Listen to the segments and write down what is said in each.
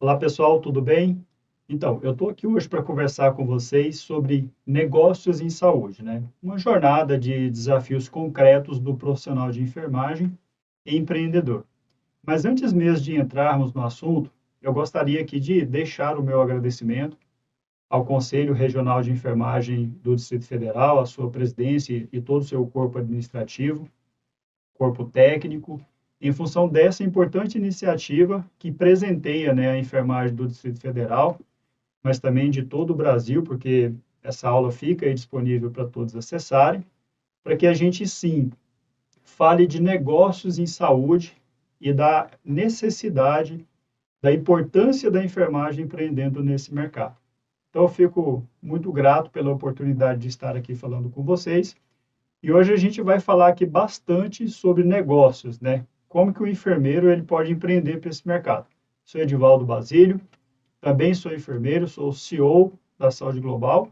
Olá pessoal, tudo bem? Então, eu estou aqui hoje para conversar com vocês sobre negócios em saúde, né? Uma jornada de desafios concretos do profissional de enfermagem e empreendedor. Mas antes mesmo de entrarmos no assunto, eu gostaria aqui de deixar o meu agradecimento ao Conselho Regional de Enfermagem do Distrito Federal, à sua presidência e todo o seu corpo administrativo, corpo técnico, em função dessa importante iniciativa que presenteia, né, a enfermagem do Distrito Federal, mas também de todo o Brasil, porque essa aula fica aí disponível para todos acessarem, para que a gente, sim, fale de negócios em saúde e da necessidade, da importância da enfermagem empreendendo nesse mercado. Então, eu fico muito grato pela oportunidade de estar aqui falando com vocês. E hoje a gente vai falar aqui bastante sobre negócios, né? Como que o enfermeiro ele pode empreender para esse mercado. Sou Edivaldo Basílio, também sou enfermeiro, sou CEO da Saúde Global,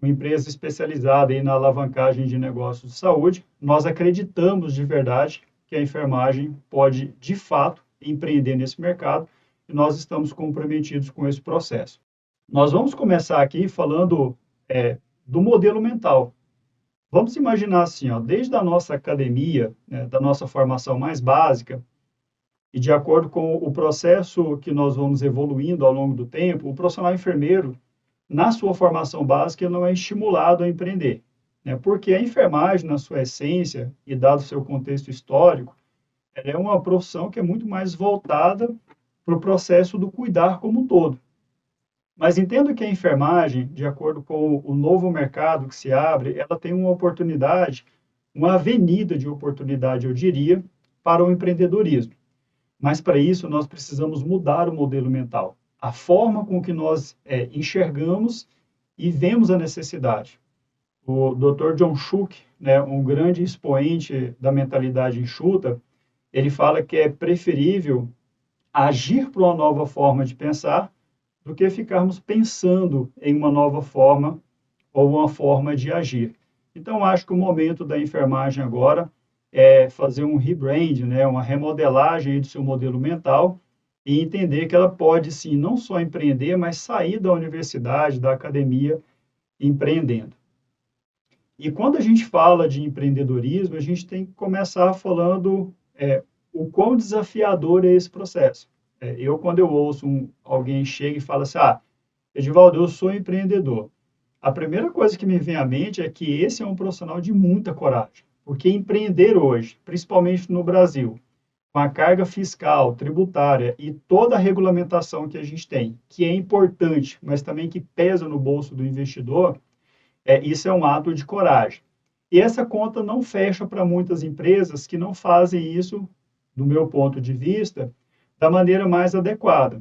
uma empresa especializada aí na alavancagem de negócios de saúde. Nós acreditamos de verdade que a enfermagem pode, de fato, empreender nesse mercado e nós estamos comprometidos com esse processo. Nós vamos começar aqui falando do modelo mental. Vamos imaginar assim, ó, desde a nossa academia, né, da nossa formação mais básica, e de acordo com o processo que nós vamos evoluindo ao longo do tempo, o profissional enfermeiro, na sua formação básica, ele não é estimulado a empreender, né? Porque a enfermagem, na sua essência, e dado o seu contexto histórico, ela é uma profissão que é muito mais voltada para o processo do cuidar como um todo. Mas entendo que a enfermagem, de acordo com o novo mercado que se abre, ela tem uma oportunidade, uma avenida de oportunidade, eu diria, para o empreendedorismo. Mas para isso nós precisamos mudar o modelo mental, a forma com que nós enxergamos e vemos a necessidade. O Dr. John Schuch, né, um grande expoente da mentalidade enxuta, ele fala que é preferível agir para uma nova forma de pensar do que ficarmos pensando em uma nova forma ou uma forma de agir. Então, acho que o momento da enfermagem agora é fazer um rebrand, né, uma remodelagem do seu modelo mental e entender que ela pode, sim, não só empreender, mas sair da universidade, da academia, empreendendo. E quando a gente fala de empreendedorismo, a gente tem que começar falando o quão desafiador é esse processo. Quando eu ouço alguém chega e fala assim, Edivaldo, eu sou empreendedor. A primeira coisa que me vem à mente é que esse é um profissional de muita coragem, porque empreender hoje, principalmente no Brasil, com a carga fiscal, tributária e toda a regulamentação que a gente tem, que é importante, mas também que pesa no bolso do investidor, isso é um ato de coragem. E essa conta não fecha para muitas empresas que não fazem isso, do meu ponto de vista, da maneira mais adequada.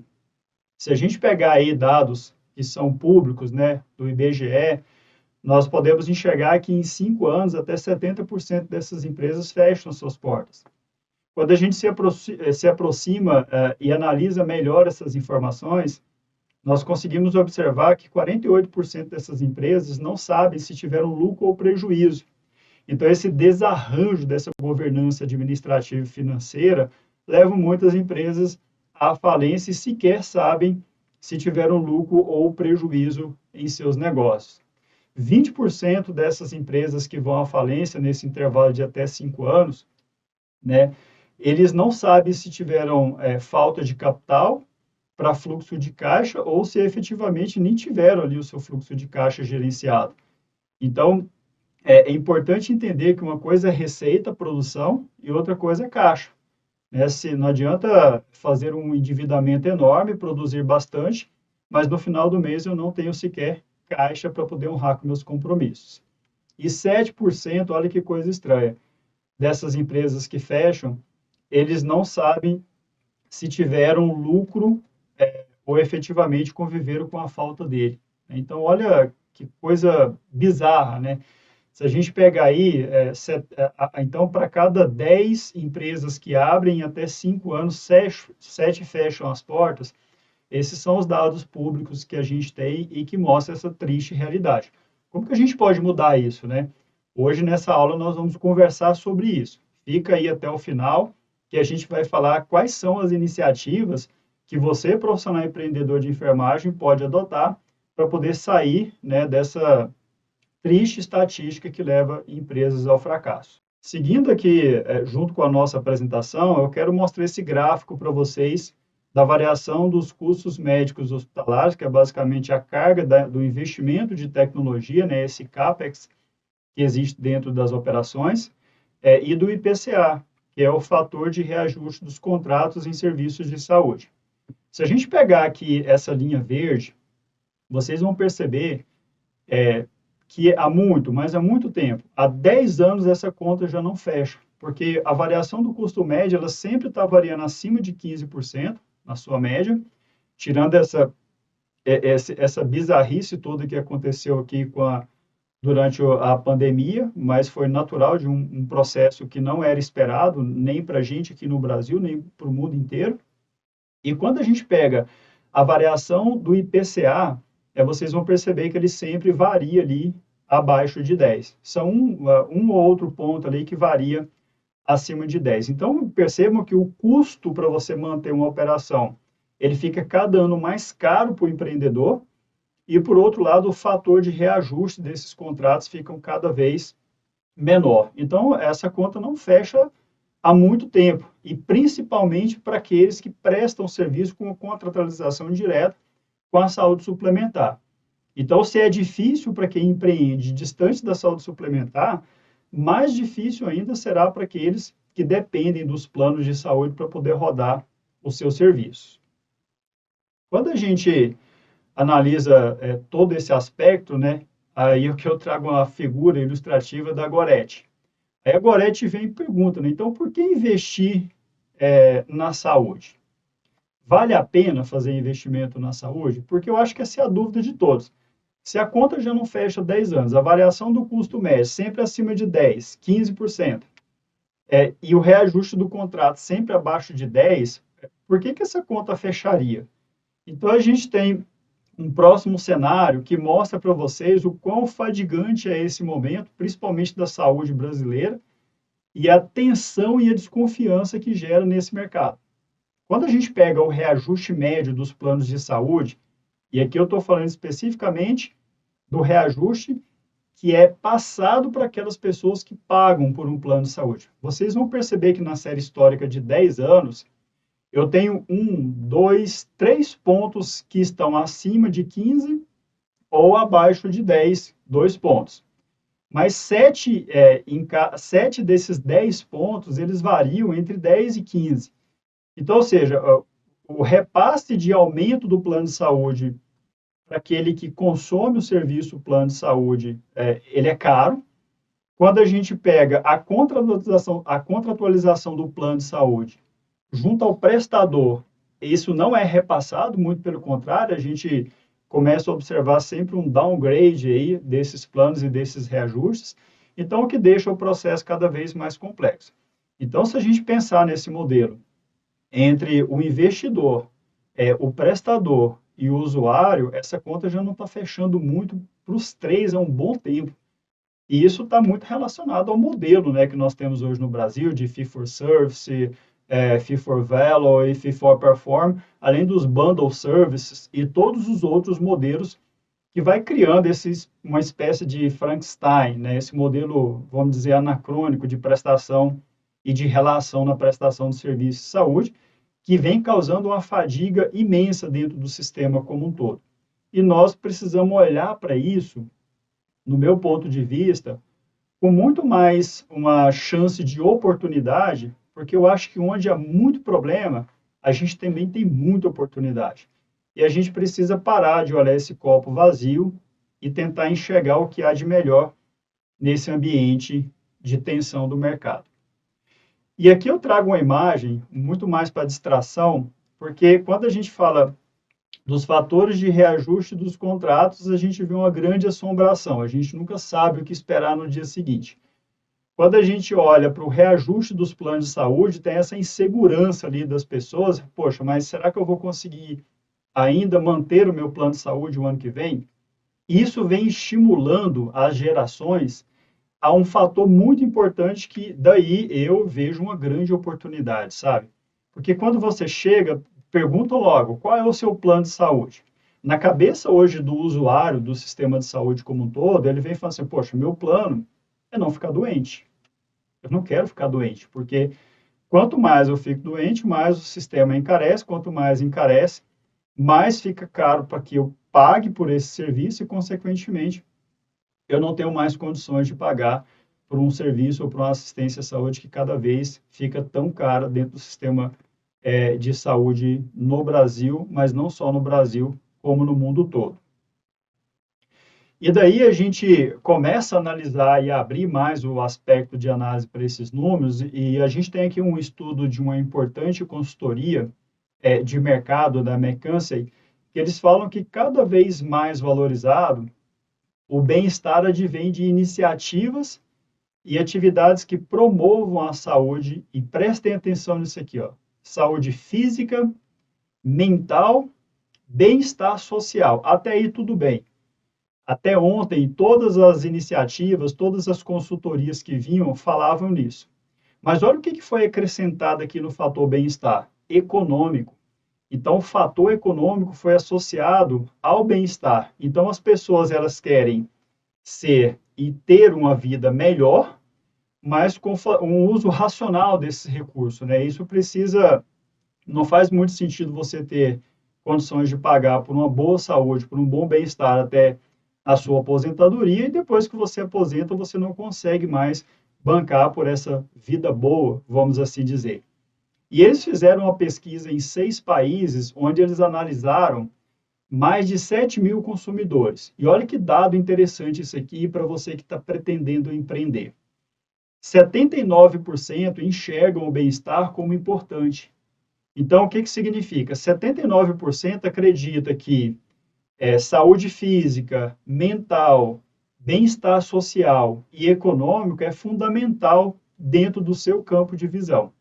Se a gente pegar aí dados que são públicos, né, do IBGE, nós podemos enxergar que em 5 anos até 70% dessas empresas fecham suas portas. Quando a gente se aproxima e analisa melhor essas informações, nós conseguimos observar que 48% dessas empresas não sabem se tiveram lucro ou prejuízo. Então, esse desarranjo dessa governança administrativa e financeira leva muitas empresas à falência e sequer sabem se tiveram lucro ou prejuízo em seus negócios. 20% dessas empresas que vão à falência nesse intervalo de até 5 anos, né, eles não sabem se tiveram falta de capital para fluxo de caixa ou se efetivamente nem tiveram ali o seu fluxo de caixa gerenciado. Então, é importante entender que uma coisa é receita, produção, e outra coisa é caixa. Né? Se não adianta fazer um endividamento enorme, produzir bastante, mas no final do mês eu não tenho sequer caixa para poder honrar com meus compromissos. E 7%, olha que coisa estranha, dessas empresas que fecham, eles não sabem se tiveram lucro ou efetivamente conviveram com a falta dele. Então, olha que coisa bizarra, né? Se a gente pegar aí, então, para cada 10 empresas que abrem, em até 5 anos, 7 fecham as portas. Esses são os dados públicos que a gente tem e que mostram essa triste realidade. Como que a gente pode mudar isso, né? Hoje, nessa aula, nós vamos conversar sobre isso. Fica aí até o final, que a gente vai falar quais são as iniciativas que você, profissional empreendedor de enfermagem, pode adotar para poder sair, né, dessa triste estatística que leva empresas ao fracasso. Seguindo aqui, junto com a nossa apresentação, eu quero mostrar esse gráfico para vocês da variação dos custos médicos hospitalares, que é basicamente a carga do investimento de tecnologia, né, esse CAPEX que existe dentro das operações, e do IPCA, que é o fator de reajuste dos contratos em serviços de saúde. Se a gente pegar aqui essa linha verde, vocês vão perceber que há muito, mas há muito tempo, há 10 anos essa conta já não fecha, porque a variação do custo médio, ela sempre está variando acima de 15% na sua média, tirando essa bizarrice toda que aconteceu aqui durante a pandemia, mas foi natural de um processo que não era esperado, nem para a gente aqui no Brasil, nem para o mundo inteiro. E quando a gente pega a variação do IPCA, vocês vão perceber que ele sempre varia ali abaixo de 10. São um ou outro ponto ali que varia acima de 10. Então, percebam que o custo para você manter uma operação, ele fica cada ano mais caro para o empreendedor, e, por outro lado, o fator de reajuste desses contratos fica cada vez menor. Então, essa conta não fecha há muito tempo, e principalmente para aqueles que prestam serviço com contratualização direta com a saúde suplementar. Então, se é difícil para quem empreende distante da saúde suplementar, mais difícil ainda será para aqueles que dependem dos planos de saúde para poder rodar os seus serviços. Quando a gente analisa todo esse aspecto, né, aí é que eu trago uma figura ilustrativa da Gorete. Aí a Gorete vem e pergunta, né, então por que investir na saúde? Vale a pena fazer investimento na saúde? Porque eu acho que essa é a dúvida de todos. Se a conta já não fecha 10 anos, a variação do custo médio sempre acima de 10, 15%, e o reajuste do contrato sempre abaixo de 10, por que essa conta fecharia? Então, a gente tem um próximo cenário que mostra para vocês o quão fadigante é esse momento, principalmente da saúde brasileira, e a tensão e a desconfiança que gera nesse mercado. Quando a gente pega o reajuste médio dos planos de saúde, e aqui eu estou falando especificamente do reajuste que é passado para aquelas pessoas que pagam por um plano de saúde. Vocês vão perceber que na série histórica de 10 anos, eu tenho 3 pontos que estão acima de 15 ou abaixo de 10, 2 pontos. Mas 7 desses 10 pontos, eles variam entre 10 e 15. Então, ou seja, o repasse de aumento do plano de saúde para aquele que consome o serviço plano de saúde, ele é caro. Quando a gente pega a contratualização do plano de saúde junto ao prestador, isso não é repassado, muito pelo contrário, a gente começa a observar sempre um downgrade aí desses planos e desses reajustes, então o que deixa o processo cada vez mais complexo. Então, se a gente pensar nesse modelo entre o investidor, o prestador e o usuário, essa conta já não está fechando muito para os três há um bom tempo. E isso está muito relacionado ao modelo, né, que nós temos hoje no Brasil, de fee for service, fee for value e fee for perform, além dos bundle services e todos os outros modelos que vai criando uma espécie de Frankenstein, né, esse modelo, vamos dizer, anacrônico de prestação e de relação na prestação de serviços de saúde, que vem causando uma fadiga imensa dentro do sistema como um todo. E nós precisamos olhar para isso, no meu ponto de vista, com muito mais uma chance de oportunidade, porque eu acho que onde há muito problema, a gente também tem muita oportunidade. E a gente precisa parar de olhar esse copo vazio e tentar enxergar o que há de melhor nesse ambiente de tensão do mercado. E aqui eu trago uma imagem muito mais para distração, porque quando a gente fala dos fatores de reajuste dos contratos, a gente vê uma grande assombração. A gente nunca sabe o que esperar no dia seguinte. Quando a gente olha para o reajuste dos planos de saúde, tem essa insegurança ali das pessoas. Poxa, mas será que eu vou conseguir ainda manter o meu plano de saúde o ano que vem? Isso vem estimulando as gerações a um fator muito importante que daí eu vejo uma grande oportunidade, sabe? Porque quando você chega perguntam logo, qual é o seu plano de saúde? Na cabeça hoje do usuário do sistema de saúde como um todo, ele vem falando assim, poxa, meu plano é não ficar doente. Eu não quero ficar doente, porque quanto mais eu fico doente, mais o sistema encarece, quanto mais encarece, mais fica caro para que eu pague por esse serviço e, consequentemente, eu não tenho mais condições de pagar por um serviço ou por uma assistência à saúde que cada vez fica tão cara dentro do sistema de saúde no Brasil, mas não só no Brasil, como no mundo todo. E daí a gente começa a analisar e abrir mais o aspecto de análise para esses números, e a gente tem aqui um estudo de uma importante consultoria de mercado da McKinsey, que eles falam que cada vez mais valorizado o bem-estar advém de iniciativas e atividades que promovam a saúde, e prestem atenção nisso aqui, ó, saúde física, mental, bem-estar social. Até aí tudo bem. Até ontem, todas as iniciativas, todas as consultorias que vinham falavam nisso. Mas olha o que foi acrescentado aqui no fator bem-estar econômico. Então, o fator econômico foi associado ao bem-estar. Então, as pessoas elas querem ser e ter uma vida melhor, mas com um uso racional desse recurso, né? Isso precisa, não faz muito sentido você ter condições de pagar por uma boa saúde, por um bom bem-estar até a sua aposentadoria, e depois que você aposenta, você não consegue mais bancar por essa vida boa, vamos assim dizer. E eles fizeram uma pesquisa em 6 países, onde eles analisaram mais de 7 mil consumidores. E olha que dado interessante isso aqui para você que está pretendendo empreender. 79% enxergam o bem-estar como importante. Então, o que significa? 79% acredita que saúde física, mental, bem-estar social e econômico é fundamental dentro do seu campo de visão.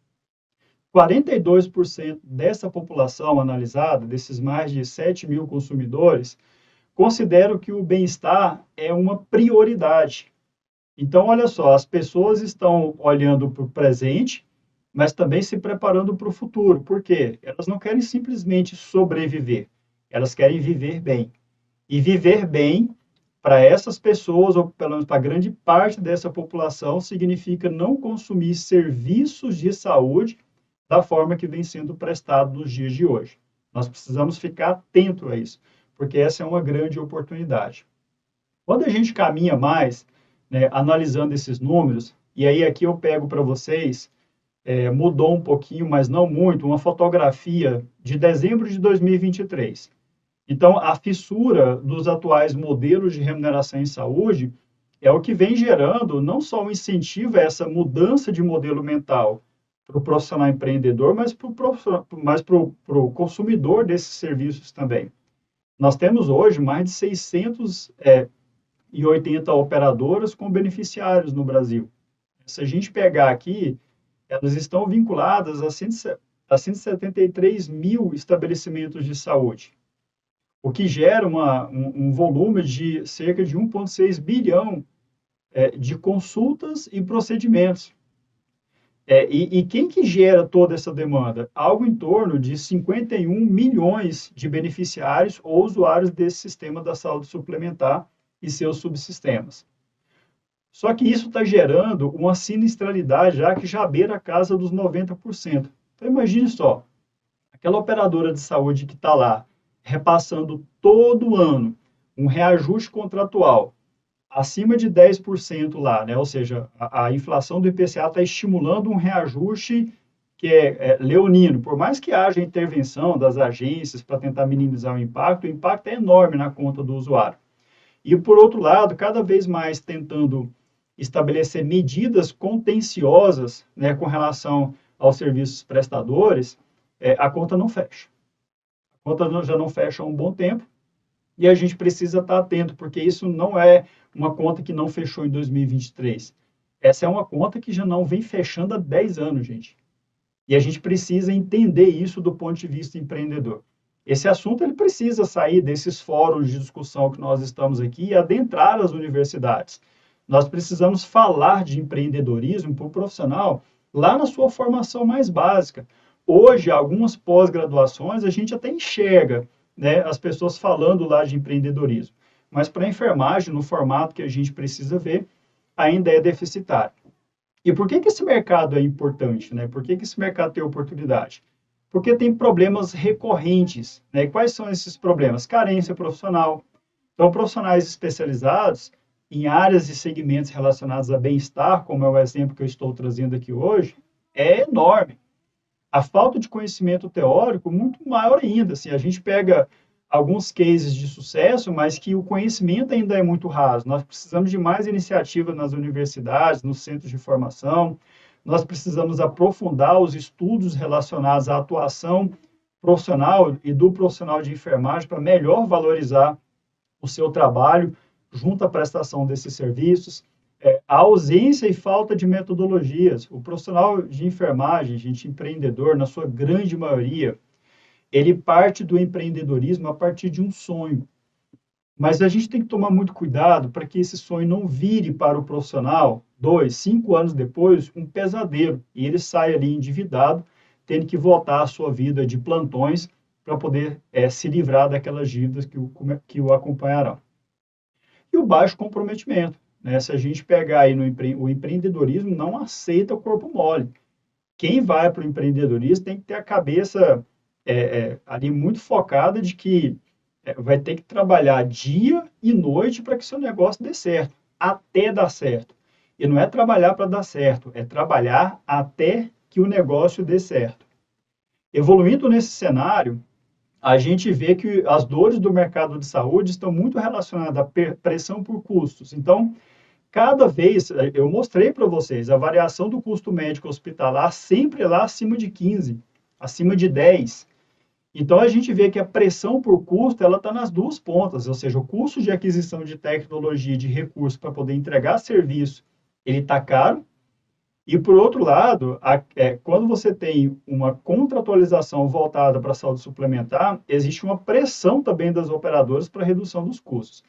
42% dessa população analisada, desses mais de 7 mil consumidores, consideram que o bem-estar é uma prioridade. Então, olha só, as pessoas estão olhando para o presente, mas também se preparando para o futuro. Por quê? Elas não querem simplesmente sobreviver, elas querem viver bem. E viver bem, para essas pessoas, ou pelo menos para grande parte dessa população, significa não consumir serviços de saúde da forma que vem sendo prestado nos dias de hoje. Nós precisamos ficar atento a isso, porque essa é uma grande oportunidade. Quando a gente caminha mais, né, analisando esses números, e aí aqui eu pego para vocês, mudou um pouquinho, mas não muito, uma fotografia de dezembro de 2023. Então, a fissura dos atuais modelos de remuneração em saúde é o que vem gerando não só um incentivo a essa mudança de modelo mental para o profissional empreendedor, mas para o consumidor desses serviços também. Nós temos hoje mais de 680 operadoras com beneficiários no Brasil. Se a gente pegar aqui, elas estão vinculadas a 173 mil estabelecimentos de saúde, o que gera um volume de cerca de 1,6 bilhão de consultas e procedimentos. E quem que gera toda essa demanda? Algo em torno de 51 milhões de beneficiários ou usuários desse sistema da saúde suplementar e seus subsistemas. Só que isso está gerando uma sinistralidade já que já beira a casa dos 90%. Então imagine só, aquela operadora de saúde que está lá repassando todo ano um reajuste contratual acima de 10% lá, né? Ou seja, a inflação do IPCA está estimulando um reajuste que é leonino. Por mais que haja intervenção das agências para tentar minimizar o impacto é enorme na conta do usuário. E, por outro lado, cada vez mais tentando estabelecer medidas contenciosas, né, com relação aos serviços prestadores, a conta não fecha. A conta já não fecha há um bom tempo, e a gente precisa estar atento, porque isso não é uma conta que não fechou em 2023. Essa é uma conta que já não vem fechando há 10 anos, gente. E a gente precisa entender isso do ponto de vista empreendedor. Esse assunto ele precisa sair desses fóruns de discussão que nós estamos aqui e adentrar as universidades. Nós precisamos falar de empreendedorismo para o profissional lá na sua formação mais básica. hoje, algumas pós-graduações, a gente até enxerga, né, as pessoas falando lá de empreendedorismo. Mas para a enfermagem, no formato que a gente precisa ver, ainda é deficitário. E por que esse mercado é importante, né? Por que esse mercado tem oportunidade? Porque tem problemas recorrentes, né? Quais são esses problemas? Carência profissional. Então, profissionais especializados em áreas e segmentos relacionados a bem-estar, como é o exemplo que eu estou trazendo aqui hoje, é enorme. A falta de conhecimento teórico muito maior ainda. Assim, a gente pega alguns cases de sucesso, mas que o conhecimento ainda é muito raso. Nós precisamos de mais iniciativa nas universidades, nos centros de formação. Nós precisamos aprofundar os estudos relacionados à atuação profissional e do profissional de enfermagem para melhor valorizar o seu trabalho junto à prestação desses serviços. A ausência e falta de metodologias. O profissional de enfermagem, gente, empreendedor, na sua grande maioria, ele parte do empreendedorismo a partir de um sonho. Mas a gente tem que tomar muito cuidado para que esse sonho não vire para o profissional, 2, 5 anos depois, um pesadelo. E ele sai ali endividado, tendo que voltar à sua vida de plantões para poder se livrar daquelas dívidas que o acompanharão. E o baixo comprometimento. Né? Se a gente pegar aí o empreendedorismo, não aceita o corpo mole. Quem vai para o empreendedorismo tem que ter a cabeça ali muito focada de que vai ter que trabalhar dia e noite para que seu negócio dê certo, até dar certo. E não é trabalhar para dar certo, é trabalhar até que o negócio dê certo. Evoluindo nesse cenário, a gente vê que as dores do mercado de saúde estão muito relacionadas à pressão por custos. Então, cada vez, eu mostrei para vocês, a variação do custo médico hospitalar sempre lá acima de 15, acima de 10. Então, a gente vê que a pressão por custo, ela está nas duas pontas, ou seja, o custo de aquisição de tecnologia, de recursos para poder entregar serviço, ele está caro. E, por outro lado, quando você tem uma contratualização voltada para a saúde suplementar, existe uma pressão também das operadoras para a redução dos custos.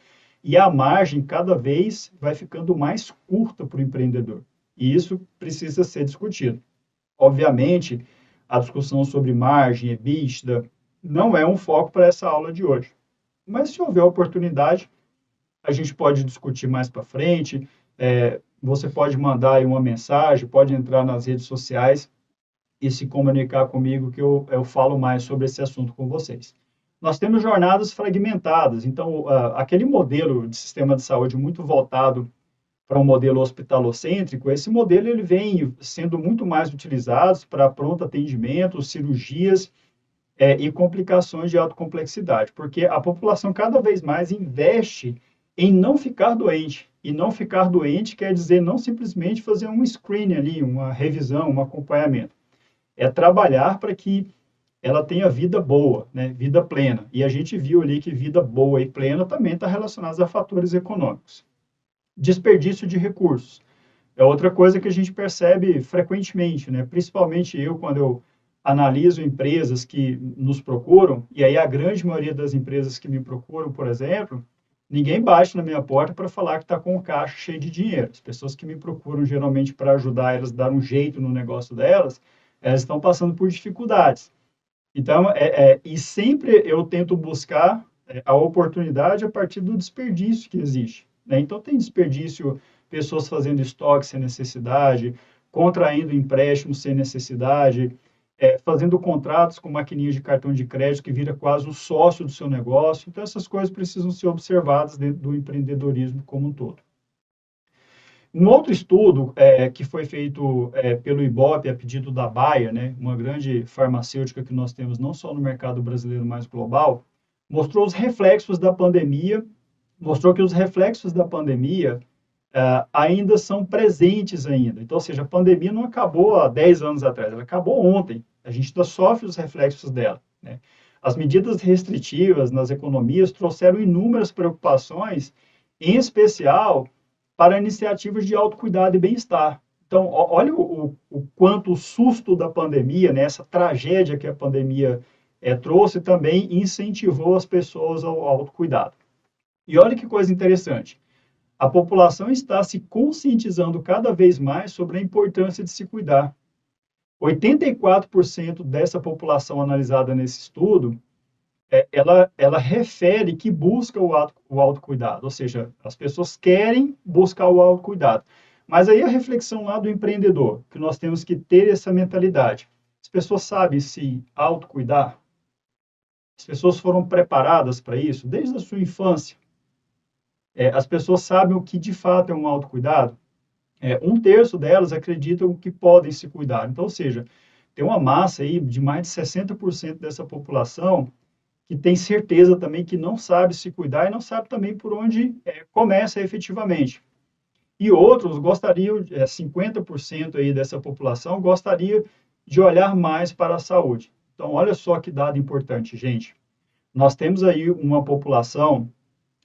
E a margem, cada vez, vai ficando mais curta para o empreendedor. E isso precisa ser discutido. Obviamente, a discussão sobre margem, EBITDA, não é um foco para essa aula de hoje. Mas, se houver oportunidade, a gente pode discutir mais para frente. Você pode mandar aí uma mensagem, pode entrar nas redes sociais e se comunicar comigo, que eu falo mais sobre esse assunto com vocês. Nós temos jornadas fragmentadas, então, aquele modelo de sistema de saúde muito voltado para um modelo hospitalocêntrico, esse modelo ele vem sendo muito mais utilizado para pronto atendimento, cirurgias e complicações de alta complexidade, porque a população cada vez mais investe em não ficar doente. E não ficar doente quer dizer não simplesmente fazer um screening ali, uma revisão, um acompanhamento. É trabalhar para que ela tenha vida boa, né? Vida plena. E a gente viu ali que vida boa e plena também está relacionada a fatores econômicos. Desperdício de recursos. É outra coisa que a gente percebe frequentemente, né? Principalmente eu, quando eu analiso empresas que nos procuram, e aí a grande maioria das empresas que me procuram, por exemplo, ninguém bate na minha porta para falar que está com o caixa cheio de dinheiro. As pessoas que me procuram geralmente para ajudar elas a dar um jeito no negócio delas, elas estão passando por dificuldades. Então, e sempre eu tento buscar a oportunidade a partir do desperdício que existe. Né? Então, tem desperdício, pessoas fazendo estoque sem necessidade, contraindo empréstimos sem necessidade, fazendo contratos com maquininhas de cartão de crédito que vira quase o sócio do seu negócio. Então, essas coisas precisam ser observadas dentro do empreendedorismo como um todo. Um outro estudo que foi feito pelo Ibope, a pedido da Bayer, né, uma grande farmacêutica que nós temos não só no mercado brasileiro, mas global, mostrou os reflexos da pandemia, mostrou que os reflexos da pandemia ainda são presentes ainda. Então, ou seja, a pandemia não acabou há 10 anos atrás, ela acabou ontem. A gente ainda sofre os reflexos dela. Né? As medidas restritivas nas economias trouxeram inúmeras preocupações, em especial para iniciativas de autocuidado e bem-estar. Então, olha o quanto o susto da pandemia, né, essa tragédia que a pandemia trouxe, também incentivou as pessoas ao autocuidado. E olha que coisa interessante. A população está se conscientizando cada vez mais sobre a importância de se cuidar. 84% dessa população analisada nesse estudo, ela refere que busca o autocuidado, ou seja, as pessoas querem buscar o autocuidado. Mas aí a reflexão lá do empreendedor, que nós temos que ter essa mentalidade. As pessoas sabem se autocuidar? As pessoas foram preparadas para isso desde a sua infância? As pessoas sabem o que de fato é um autocuidado? Um terço delas acreditam que podem se cuidar. Então, ou seja, tem uma massa aí de mais de 60% dessa população que tem certeza também que não sabe se cuidar e não sabe também por onde começa efetivamente. E outros gostariam, 50% aí dessa população gostaria de olhar mais para a saúde. Então, olha só que dado importante, gente. Nós temos aí uma população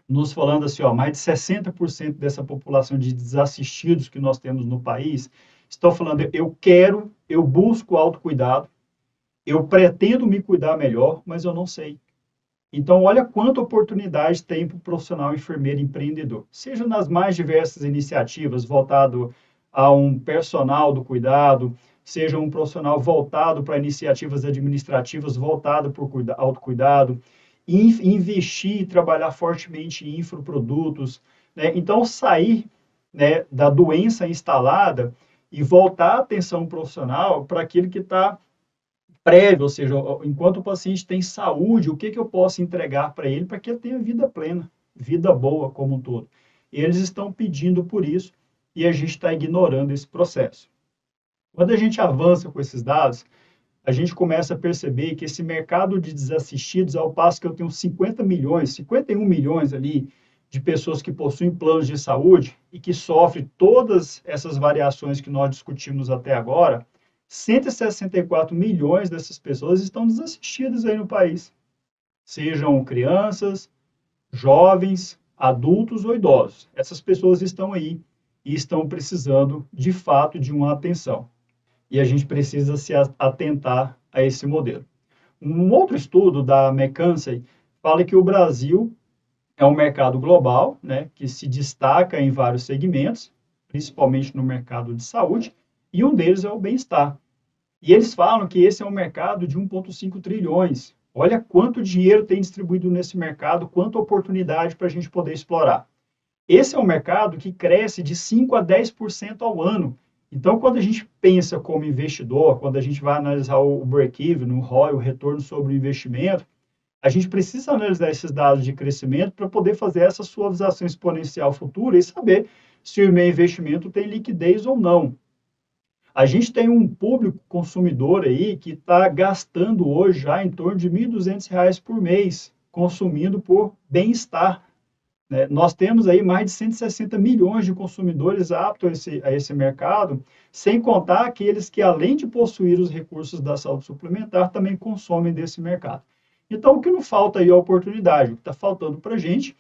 nos falando assim, ó, mais de 60% dessa população de desassistidos que nós temos no país estão falando, eu quero, eu busco autocuidado, eu pretendo me cuidar melhor, mas eu não sei. Então, olha quanta oportunidade tem para o profissional enfermeiro empreendedor, seja nas mais diversas iniciativas voltado a um personal do cuidado, seja um profissional voltado para iniciativas administrativas voltado para o autocuidado, investir e trabalhar fortemente em infoprodutos, né? Então, sair, né, da doença instalada e voltar a atenção profissional para aquele que está prévio, ou seja, enquanto o paciente tem saúde, o que eu posso entregar para ele para que ele tenha vida plena, vida boa como um todo. Eles estão pedindo por isso e a gente está ignorando esse processo. Quando a gente avança com esses dados, a gente começa a perceber que esse mercado de desassistidos, ao passo que eu tenho 50 milhões, 51 milhões ali de pessoas que possuem planos de saúde e que sofrem todas essas variações que nós discutimos até agora, 164 milhões dessas pessoas estão desassistidas aí no país. Sejam crianças, jovens, adultos ou idosos. Essas pessoas estão aí e estão precisando, de fato, de uma atenção. E a gente precisa se atentar a esse modelo. Um outro estudo da McKinsey fala que o Brasil é um mercado global, né, que se destaca em vários segmentos, principalmente no mercado de saúde, e um deles é o bem-estar. E eles falam que esse é um mercado de 1,5 trilhões. Olha quanto dinheiro tem distribuído nesse mercado, quanta oportunidade para a gente poder explorar. Esse é um mercado que cresce de 5 a 10% ao ano. Então, quando a gente pensa como investidor, quando a gente vai analisar o break-even, o ROI, o retorno sobre o investimento, a gente precisa analisar esses dados de crescimento para poder fazer essa suavização exponencial futura e saber se o meu investimento tem liquidez ou não. A gente tem um público consumidor aí que está gastando hoje já em torno de R$ 1.200 por mês, consumindo por bem-estar. Né? Nós temos aí mais de 160 milhões de consumidores aptos a esse mercado, sem contar aqueles que, além de possuir os recursos da saúde suplementar, também consomem desse mercado. Então, o que não falta aí é oportunidade. O que está faltando para a gente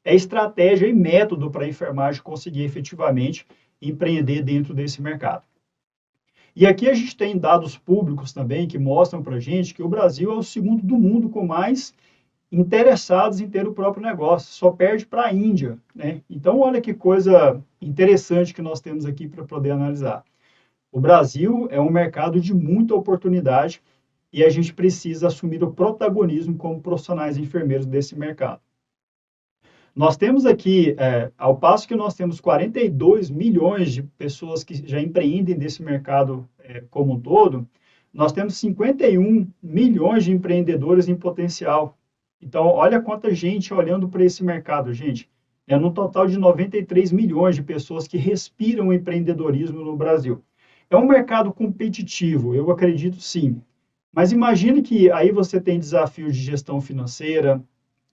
é estratégia e método para a enfermagem conseguir efetivamente empreender dentro desse mercado. E aqui a gente tem dados públicos também que mostram para a gente que o Brasil é o segundo do mundo com mais interessados em ter o próprio negócio, só perde para a Índia, né? Então, olha que coisa interessante que nós temos aqui para poder analisar. O Brasil é um mercado de muita oportunidade e a gente precisa assumir o protagonismo como profissionais enfermeiros desse mercado. Nós temos aqui, ao passo que nós temos 42 milhões de pessoas que já empreendem desse mercado como um todo, nós temos 51 milhões de empreendedores em potencial. Então, olha quanta gente olhando para esse mercado, gente. É no total de 93 milhões de pessoas que respiram o empreendedorismo no Brasil. É um mercado competitivo, eu acredito sim. Mas imagine que aí você tem desafios de gestão financeira,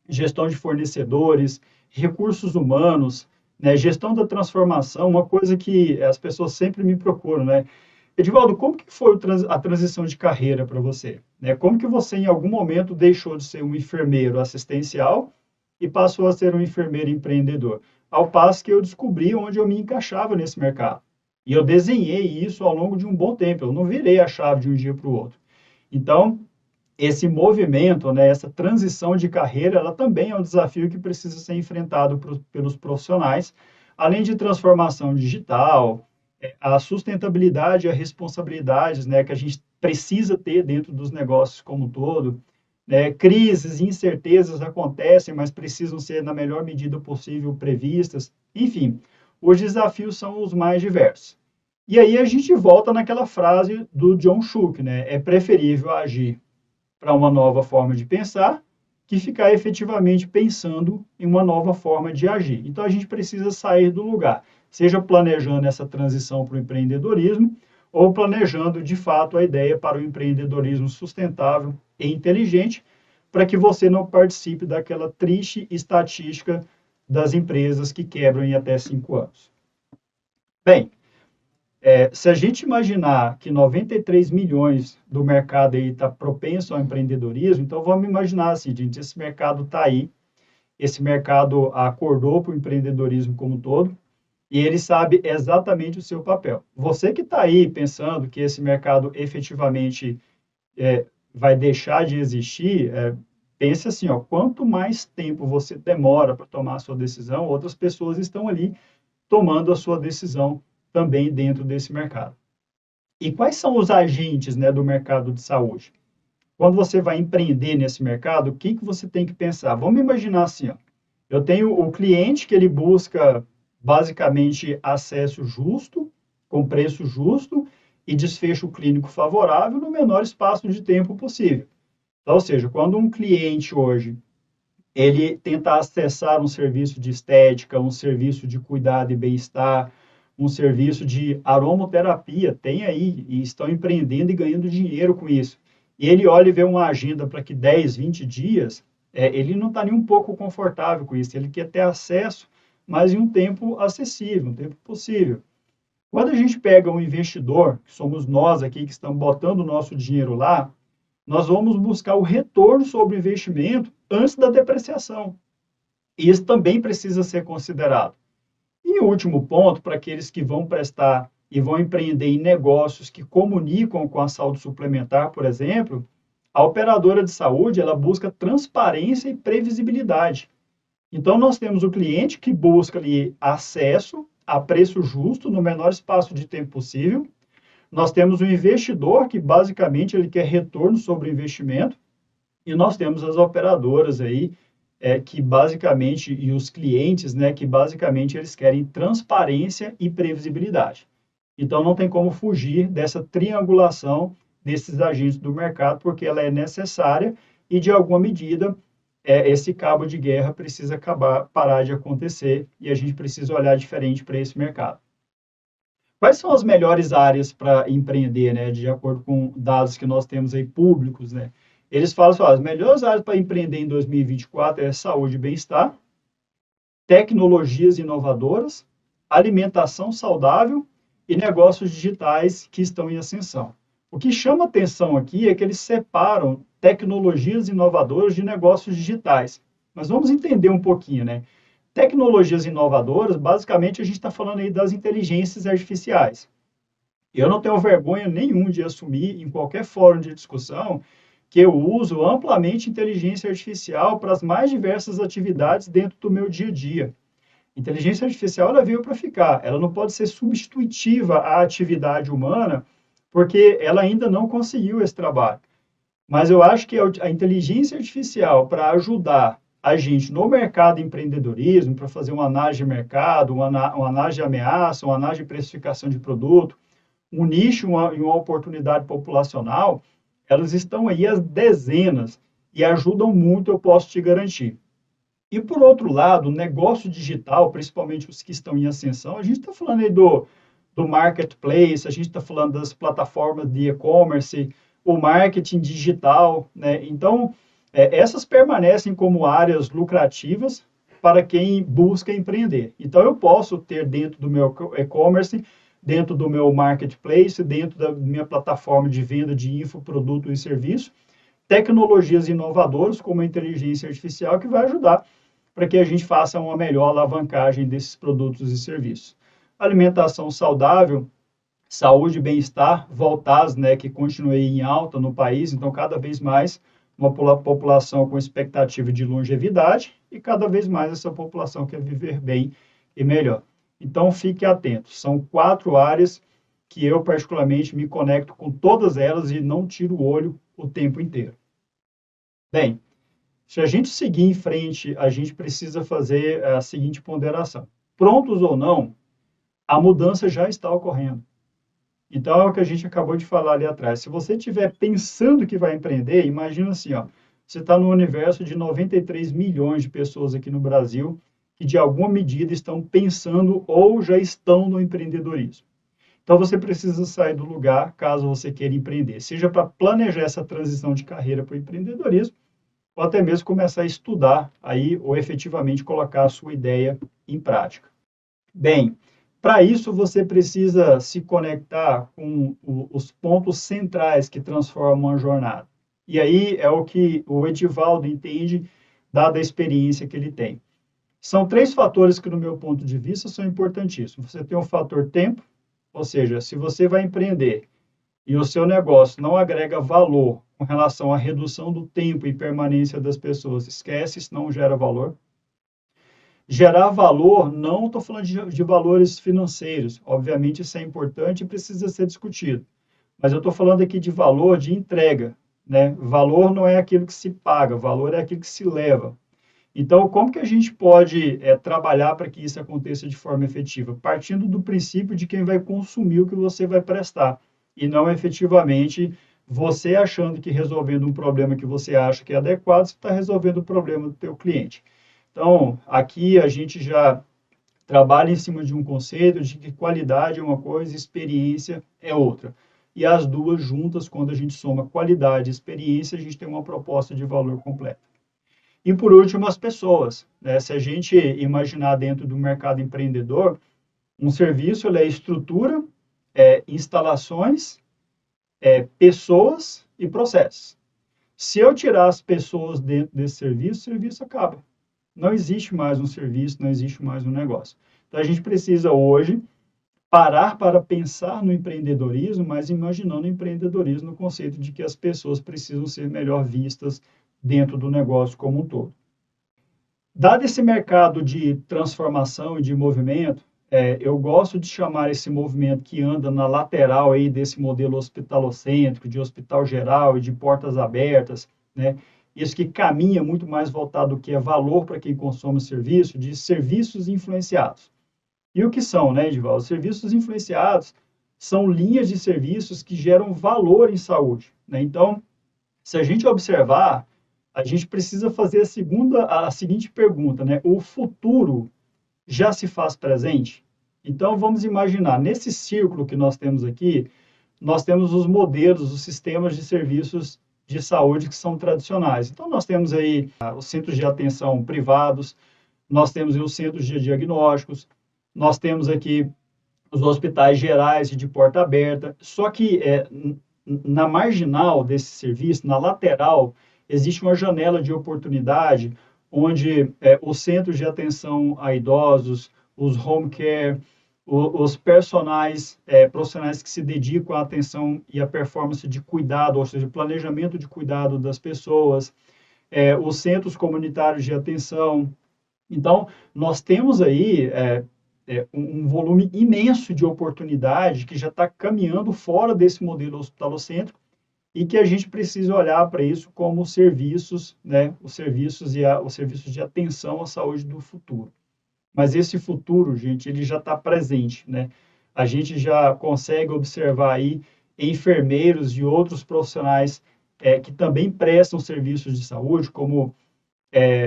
gestão de fornecedores, recursos humanos, né, gestão da transformação, uma coisa que as pessoas sempre me procuram, né? Edivaldo, como que foi a transição de carreira para você? Né? Como que você, em algum momento, deixou de ser um enfermeiro assistencial e passou a ser um enfermeiro empreendedor? Ao passo que eu descobri onde eu me encaixava nesse mercado. E eu desenhei isso ao longo de um bom tempo, eu não virei a chave de um dia para o outro. Então, esse movimento, né, essa transição de carreira, ela também é um desafio que precisa ser enfrentado pelos profissionais, além de transformação digital, a sustentabilidade, as responsabilidades, né, que a gente precisa ter dentro dos negócios como um todo, né? Crises, incertezas acontecem, mas precisam ser na melhor medida possível previstas. Enfim, os desafios são os mais diversos. E aí a gente volta naquela frase do John Schuck, né? É preferível agir para uma nova forma de pensar que ficar efetivamente pensando em uma nova forma de agir. Então a gente precisa sair do lugar, seja planejando essa transição para o empreendedorismo ou planejando de fato a ideia para o empreendedorismo sustentável e inteligente, para que você não participe daquela triste estatística das empresas que quebram em até 5 anos. Bem, se a gente imaginar que 93 milhões do mercado aí está propenso ao empreendedorismo, então vamos imaginar assim, gente, esse mercado está aí, esse mercado acordou para o empreendedorismo como um todo, e ele sabe exatamente o seu papel. Você que está aí pensando que esse mercado efetivamente vai deixar de existir, pense assim, ó, quanto mais tempo você demora para tomar a sua decisão, outras pessoas estão ali tomando a sua decisão também dentro desse mercado. E quais são os agentes, né, do mercado de saúde? Quando você vai empreender nesse mercado, o que você tem que pensar? Vamos imaginar assim, ó, eu tenho o cliente que ele busca basicamente acesso justo, com preço justo e desfecho clínico favorável no menor espaço de tempo possível. Então, ou seja, quando um cliente hoje ele tenta acessar um serviço de estética, um serviço de cuidado e bem-estar, um serviço de aromaterapia, tem aí, e estão empreendendo e ganhando dinheiro com isso. E ele olha e vê uma agenda para que 10, 20 dias, ele não está nem um pouco confortável com isso, ele quer ter acesso, mas em um tempo acessível, um tempo possível. Quando a gente pega um investidor, que somos nós aqui que estamos botando o nosso dinheiro lá, nós vamos buscar o retorno sobre o investimento antes da depreciação. E isso também precisa ser considerado. E o último ponto, para aqueles que vão prestar e vão empreender em negócios que comunicam com a saúde suplementar, por exemplo, a operadora de saúde, ela busca transparência e previsibilidade. Então, nós temos o cliente que busca ali acesso a preço justo no menor espaço de tempo possível. Nós temos o investidor que basicamente ele quer retorno sobre o investimento e nós temos as operadoras aí que basicamente e os clientes, né, que basicamente eles querem transparência e previsibilidade. Então não tem como fugir dessa triangulação desses agentes do mercado porque ela é necessária e de alguma medida esse cabo de guerra precisa parar de acontecer e a gente precisa olhar diferente para esse mercado. Quais são as melhores áreas para empreender, né? De acordo com dados que nós temos aí públicos, né? Eles falam assim, ó, as melhores áreas para empreender em 2024 é saúde e bem-estar, tecnologias inovadoras, alimentação saudável e negócios digitais que estão em ascensão. O que chama atenção aqui é que eles separam tecnologias inovadoras de negócios digitais. Mas vamos entender um pouquinho, né? Tecnologias inovadoras, basicamente a gente está falando aí das inteligências artificiais. Eu não tenho vergonha nenhuma de assumir em qualquer fórum de discussão que eu uso amplamente inteligência artificial para as mais diversas atividades dentro do meu dia a dia. Inteligência artificial ela veio para ficar, ela não pode ser substitutiva à atividade humana, porque ela ainda não conseguiu esse trabalho. Mas eu acho que a inteligência artificial para ajudar a gente no mercado de empreendedorismo, para fazer uma análise de mercado, uma análise de ameaça, uma análise de precificação de produto, um nicho e uma oportunidade populacional, elas estão aí às dezenas e ajudam muito, eu posso te garantir. E por outro lado, o negócio digital, principalmente os que estão em ascensão, a gente está falando aí do marketplace, a gente está falando das plataformas de e-commerce, o marketing digital, né? Então, essas permanecem como áreas lucrativas para quem busca empreender. Então, eu posso ter dentro do meu e-commerce, dentro do meu marketplace, dentro da minha plataforma de venda de infoproduto e serviço, tecnologias inovadoras como a inteligência artificial que vai ajudar para que a gente faça uma melhor alavancagem desses produtos e serviços. Alimentação saudável, saúde e bem-estar voltados, né, que continuem em alta no país, então cada vez mais uma população com expectativa de longevidade e cada vez mais essa população quer viver bem e melhor. Então, fique atento. São 4 áreas que eu, particularmente, me conecto com todas elas e não tiro o olho o tempo inteiro. Bem, se a gente seguir em frente, a gente precisa fazer a seguinte ponderação. Prontos ou não, a mudança já está ocorrendo. Então, é o que a gente acabou de falar ali atrás. Se você estiver pensando que vai empreender, imagina assim, ó, você está no universo de 93 milhões de pessoas aqui no Brasil que, de alguma medida, estão pensando ou já estão no empreendedorismo. Então, você precisa sair do lugar caso você queira empreender, seja para planejar essa transição de carreira para o empreendedorismo, ou até mesmo começar a estudar aí, ou efetivamente colocar a sua ideia em prática. Bem, para isso você precisa se conectar com os pontos centrais que transformam a jornada. E aí é o que o Edivaldo entende, dada a experiência que ele tem. São 3 fatores que, no meu ponto de vista, são importantíssimos. Você tem o fator tempo, ou seja, se você vai empreender e o seu negócio não agrega valor com relação à redução do tempo e permanência das pessoas, esquece, isso não gera valor. Gerar valor, não estou falando de valores financeiros, obviamente isso é importante e precisa ser discutido, mas eu estou falando aqui de valor de entrega, né? Valor não é aquilo que se paga, valor é aquilo que se leva. Então, como que a gente pode trabalhar para que isso aconteça de forma efetiva? Partindo do princípio de quem vai consumir o que você vai prestar, e não efetivamente você achando que resolvendo um problema que você acha que é adequado, você está resolvendo o problema do teu cliente. Então, aqui a gente já trabalha em cima de um conceito de que qualidade é uma coisa, experiência é outra. E as duas juntas, quando a gente soma qualidade e experiência, a gente tem uma proposta de valor completa. E por último, as pessoas, né? Se a gente imaginar dentro do mercado empreendedor, um serviço é estrutura, instalações, pessoas e processos. Se eu tirar as pessoas dentro desse serviço, o serviço acaba. Não existe mais um serviço, não existe mais um negócio. Então, a gente precisa hoje parar para pensar no empreendedorismo, mas imaginando o empreendedorismo no conceito de que as pessoas precisam ser melhor vistas dentro do negócio como um todo. Dado esse mercado de transformação e de movimento, eu gosto de chamar esse movimento que anda na lateral aí desse modelo hospitalocêntrico, de hospital geral e de portas abertas, né? Isso que caminha muito mais voltado do que é valor para quem consome o serviço, de serviços influenciados. E o que são, né, Edivaldo? Serviços influenciados são linhas de serviços que geram valor em saúde, né? Então, se a gente observar, a gente precisa fazer a seguinte pergunta, né? O futuro já se faz presente? Então, vamos imaginar, nesse círculo que nós temos aqui, nós temos os modelos, os sistemas de serviços de saúde que são tradicionais. Então, nós temos aí os centros de atenção privados, nós temos aí os centros de diagnósticos, nós temos aqui os hospitais gerais de porta aberta, só que na marginal desse serviço, na lateral, existe uma janela de oportunidade onde os centros de atenção a idosos, os home care, os profissionais que se dedicam à atenção e à performance de cuidado, ou seja, planejamento de cuidado das pessoas, os centros comunitários de atenção. Então, nós temos aí um volume imenso de oportunidade que já está caminhando fora desse modelo hospitalocêntrico e que a gente precisa olhar para isso como serviços, né, os serviços de atenção à saúde do futuro. Mas esse futuro, gente, ele já está presente, né? A gente já consegue observar aí enfermeiros e outros profissionais que também prestam serviços de saúde, como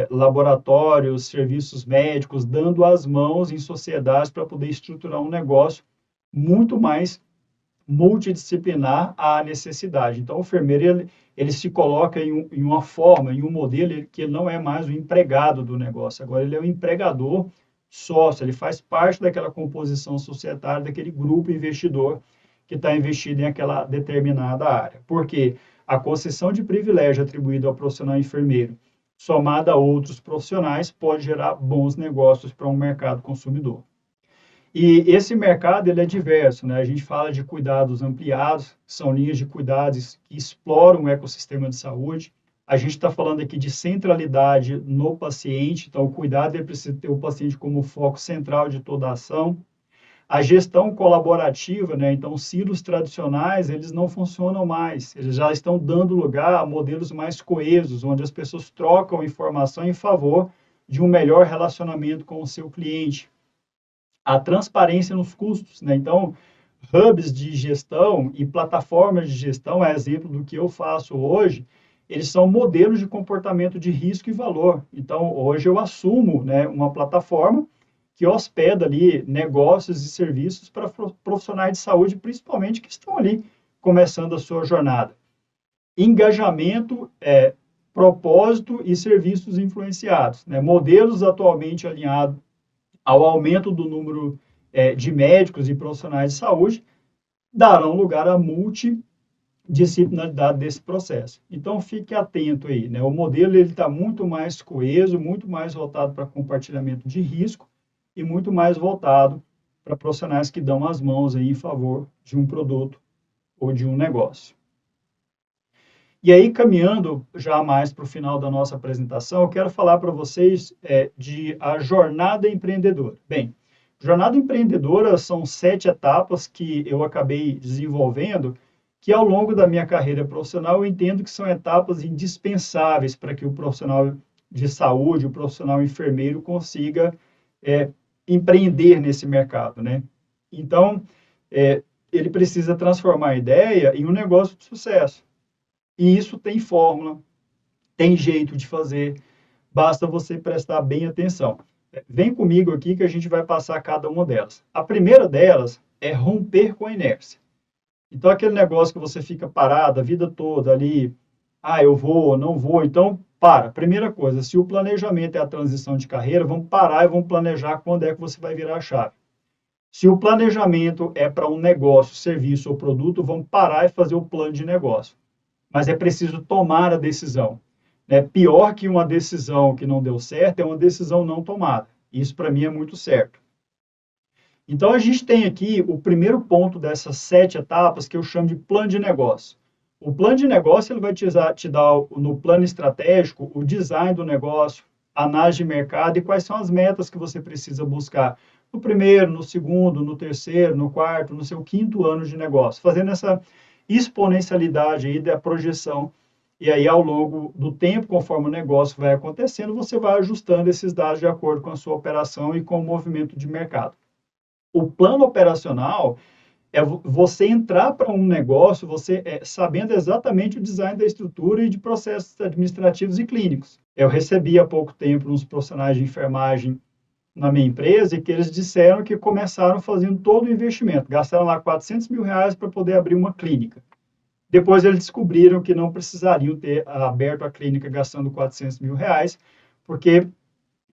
laboratórios, serviços médicos, dando as mãos em sociedades para poder estruturar um negócio muito mais multidisciplinar à necessidade. Então, o enfermeiro, ele se coloca em uma forma, em um modelo, que ele não é mais o empregado do negócio, agora ele é o empregador sócio, ele faz parte daquela composição societária, daquele grupo investidor que está investido em aquela determinada área. Porque a concessão de privilégio atribuída ao profissional enfermeiro, somada a outros profissionais, pode gerar bons negócios para um mercado consumidor. E esse mercado ele é diverso, né? A gente fala de cuidados ampliados, que são linhas de cuidados que exploram o ecossistema de saúde. A gente está falando aqui de centralidade no paciente, então o cuidado ele precisa ter o paciente como foco central de toda a ação. A gestão colaborativa, né? Então, silos tradicionais, eles não funcionam mais. Eles já estão dando lugar a modelos mais coesos, onde as pessoas trocam informação em favor de um melhor relacionamento com o seu cliente. A transparência nos custos, né? Então, hubs de gestão e plataformas de gestão, é exemplo do que eu faço hoje, eles são modelos de comportamento de risco e valor. Então, hoje eu assumo, né, uma plataforma que hospeda ali negócios e serviços para profissionais de saúde, principalmente que estão ali começando a sua jornada. Engajamento, propósito e serviços influenciados, né? Modelos atualmente alinhados ao aumento do número de médicos e profissionais de saúde, darão lugar à multidisciplinaridade desse processo. Então, fique atento aí, né? O modelo está muito mais coeso, muito mais voltado para compartilhamento de risco e muito mais voltado para profissionais que dão as mãos aí em favor de um produto ou de um negócio. E aí, caminhando já mais para o final da nossa apresentação, eu quero falar para vocês de a jornada empreendedora. Bem, jornada empreendedora são 7 etapas que eu acabei desenvolvendo, que ao longo da minha carreira profissional eu entendo que são etapas indispensáveis para que o profissional de saúde, o profissional enfermeiro consiga empreender nesse mercado, né? Então, ele precisa transformar a ideia em um negócio de sucesso. E isso tem fórmula, tem jeito de fazer, basta você prestar bem atenção. Vem comigo aqui que a gente vai passar cada uma delas. A primeira delas é romper com a inércia. Então, aquele negócio que você fica parado a vida toda ali, eu vou, não vou, então para. Primeira coisa, se o planejamento é a transição de carreira, vamos parar e vamos planejar quando é que você vai virar a chave. Se o planejamento é para um negócio, serviço ou produto, vamos parar e fazer o plano de negócio. Mas é preciso tomar a decisão. Pior que uma decisão que não deu certo é uma decisão não tomada. Isso, para mim, é muito certo. Então, a gente tem aqui o primeiro ponto dessas 7 etapas que eu chamo de plano de negócio. O plano de negócio ele vai te dar, no plano estratégico, o design do negócio, análise de mercado e quais são as metas que você precisa buscar no primeiro, no segundo, no terceiro, no quarto, no seu 5º ano de negócio, fazendo essa exponencialidade aí da projeção. E aí, ao longo do tempo, conforme o negócio vai acontecendo, você vai ajustando esses dados de acordo com a sua operação e com o movimento de mercado. O plano operacional é você entrar para um negócio, você sabendo exatamente o design da estrutura e de processos administrativos e clínicos. Eu recebi há pouco tempo uns profissionais de enfermagem na minha empresa e que eles disseram que começaram fazendo todo o investimento, gastaram lá R$400 mil para poder abrir uma clínica. Depois eles descobriram que não precisariam ter aberto a clínica gastando R$400 mil, porque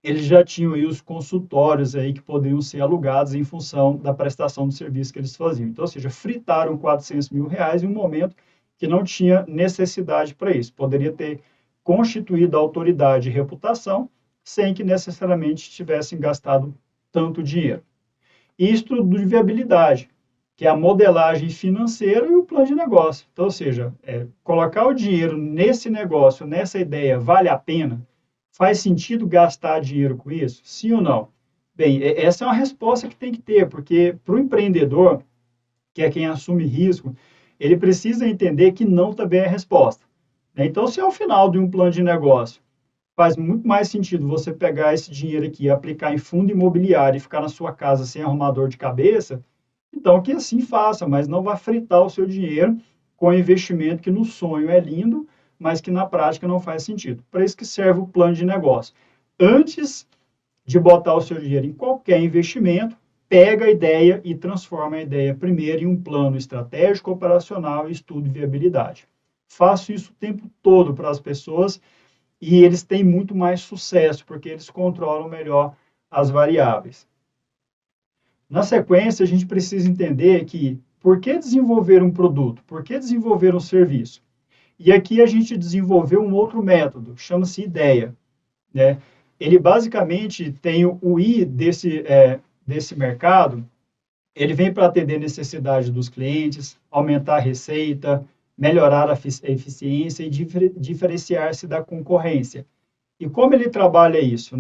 eles já tinham aí os consultórios aí que poderiam ser alugados em função da prestação do serviço que eles faziam. Então, ou seja, fritaram R$400 mil em um momento que não tinha necessidade para isso. Poderia ter constituído a autoridade e reputação sem que necessariamente tivessem gastado tanto dinheiro. E estudo de viabilidade, que é a modelagem financeira e o plano de negócio. Então, ou seja, colocar o dinheiro nesse negócio, nessa ideia, vale a pena? Faz sentido gastar dinheiro com isso? Sim ou não? Bem, essa é uma resposta que tem que ter, porque para o empreendedor, que é quem assume risco, ele precisa entender que não também é a resposta. Então, se ao final de um plano de negócio faz muito mais sentido você pegar esse dinheiro aqui e aplicar em fundo imobiliário e ficar na sua casa sem arrumar dor de cabeça, então que assim faça, mas não vá fritar o seu dinheiro com investimento que no sonho é lindo, mas que na prática não faz sentido. Para isso que serve o plano de negócio. Antes de botar o seu dinheiro em qualquer investimento, pega a ideia e transforma a ideia primeiro em um plano estratégico, operacional e estudo de viabilidade. Faço isso o tempo todo para as pessoas e eles têm muito mais sucesso, porque eles controlam melhor as variáveis. Na sequência, a gente precisa entender que por que desenvolver um produto? Por que desenvolver um serviço? E aqui a gente desenvolveu um outro método, chama-se ideia. Ele basicamente tem o I desse mercado, ele vem para atender a necessidade dos clientes, aumentar a receita, melhorar a eficiência e diferenciar-se da concorrência. E como ele trabalha isso,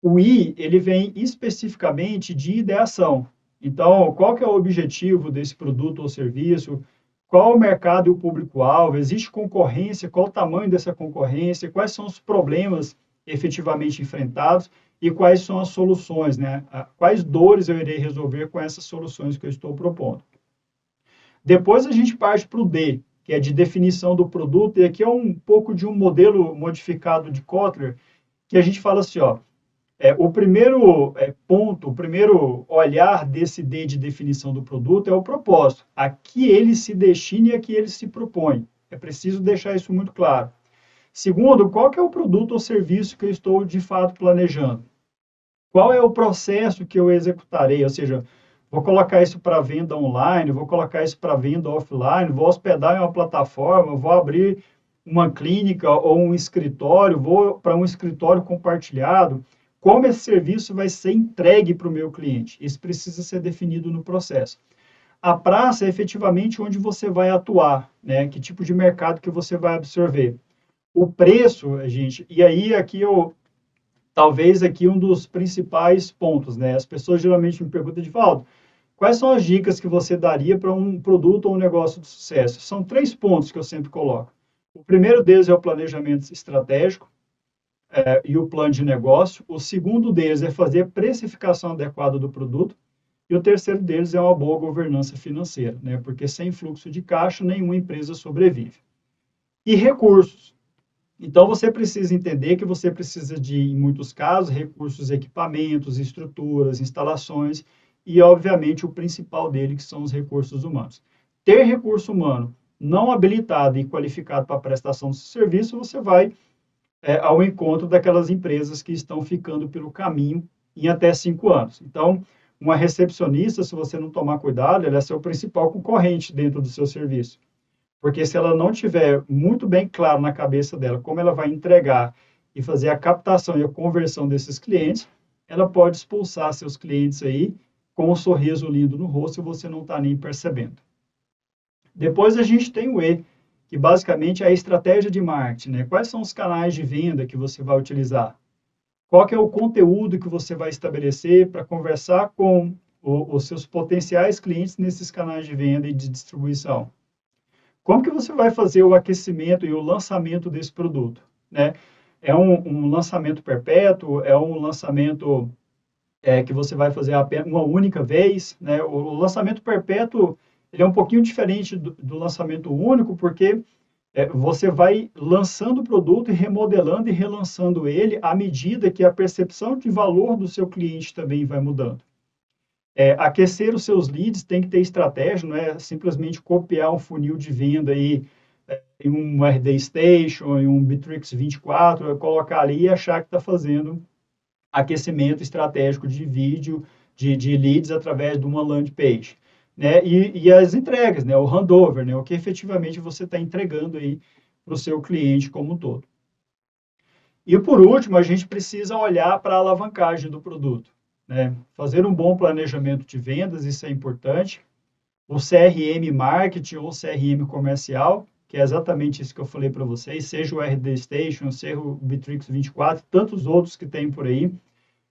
O I, ele vem especificamente de ideação. Então, qual que é o objetivo desse produto ou serviço? Qual o mercado e o público-alvo? Existe concorrência? Qual o tamanho dessa concorrência? Quais são os problemas efetivamente enfrentados? E quais são as soluções, né? Quais dores eu irei resolver com essas soluções que eu estou propondo? Depois a gente parte para o D, que é de definição do produto, e aqui é um pouco de um modelo modificado de Kotler, que a gente fala assim, ó, o primeiro ponto, o primeiro olhar desse D de definição do produto é o propósito, a que ele se destina e a que ele se propõe. É preciso deixar isso muito claro. Segundo, qual que é o produto ou serviço que eu estou de fato planejando? Qual é o processo que eu executarei? Ou seja, vou colocar isso para venda online, vou colocar isso para venda offline, vou hospedar em uma plataforma, vou abrir uma clínica ou um escritório, vou para um escritório compartilhado. Como esse serviço vai ser entregue para o meu cliente? Isso precisa ser definido no processo. A praça é efetivamente onde você vai atuar, né? Que tipo de mercado que você vai absorver. O preço, gente, e aí aqui eu talvez aqui um dos principais pontos, né? As pessoas geralmente me perguntam de Valdo, quais são as dicas que você daria para um produto ou um negócio de sucesso? São 3 pontos que eu sempre coloco. O primeiro deles é o planejamento estratégico e o plano de negócio. O segundo deles é fazer a precificação adequada do produto. E o terceiro deles é uma boa governança financeira, né? Porque sem fluxo de caixa, nenhuma empresa sobrevive. E recursos. Então, você precisa entender que você precisa de, em muitos casos, recursos, equipamentos, estruturas, instalações e, obviamente, o principal dele, que são os recursos humanos. Ter recurso humano não habilitado e qualificado para a prestação de serviço, você vai ao encontro daquelas empresas que estão ficando pelo caminho em até 5 anos. Então, uma recepcionista, se você não tomar cuidado, ela é seu principal concorrente dentro do seu serviço. Porque se ela não tiver muito bem claro na cabeça dela como ela vai entregar e fazer a captação e a conversão desses clientes, ela pode expulsar seus clientes aí com um sorriso lindo no rosto e você não está nem percebendo. Depois a gente tem o E, que basicamente é a estratégia de marketing, né? Quais são os canais de venda que você vai utilizar? Qual que é o conteúdo que você vai estabelecer para conversar com os seus potenciais clientes nesses canais de venda e de distribuição? Como que você vai fazer o aquecimento e o lançamento desse produto, né? É um lançamento perpétuo? É um lançamento que você vai fazer apenas uma única vez, né? O lançamento perpétuo ele é um pouquinho diferente do lançamento único, porque você vai lançando o produto e remodelando e relançando ele à medida que a percepção de valor do seu cliente também vai mudando. Aquecer os seus leads tem que ter estratégia, não é simplesmente copiar um funil de venda aí em um RD Station, em um Bitrix 24, colocar ali e achar que está fazendo aquecimento estratégico de vídeo, de leads através de uma landing page. Né? E as entregas, né? O handover, né? O que efetivamente você está entregando aí para o seu cliente como um todo. E por último, a gente precisa olhar para a alavancagem do produto. Né? Fazer um bom planejamento de vendas, isso é importante. O CRM marketing ou CRM comercial, que é exatamente isso que eu falei para vocês, seja o RD Station, seja o Bitrix 24, tantos outros que tem por aí.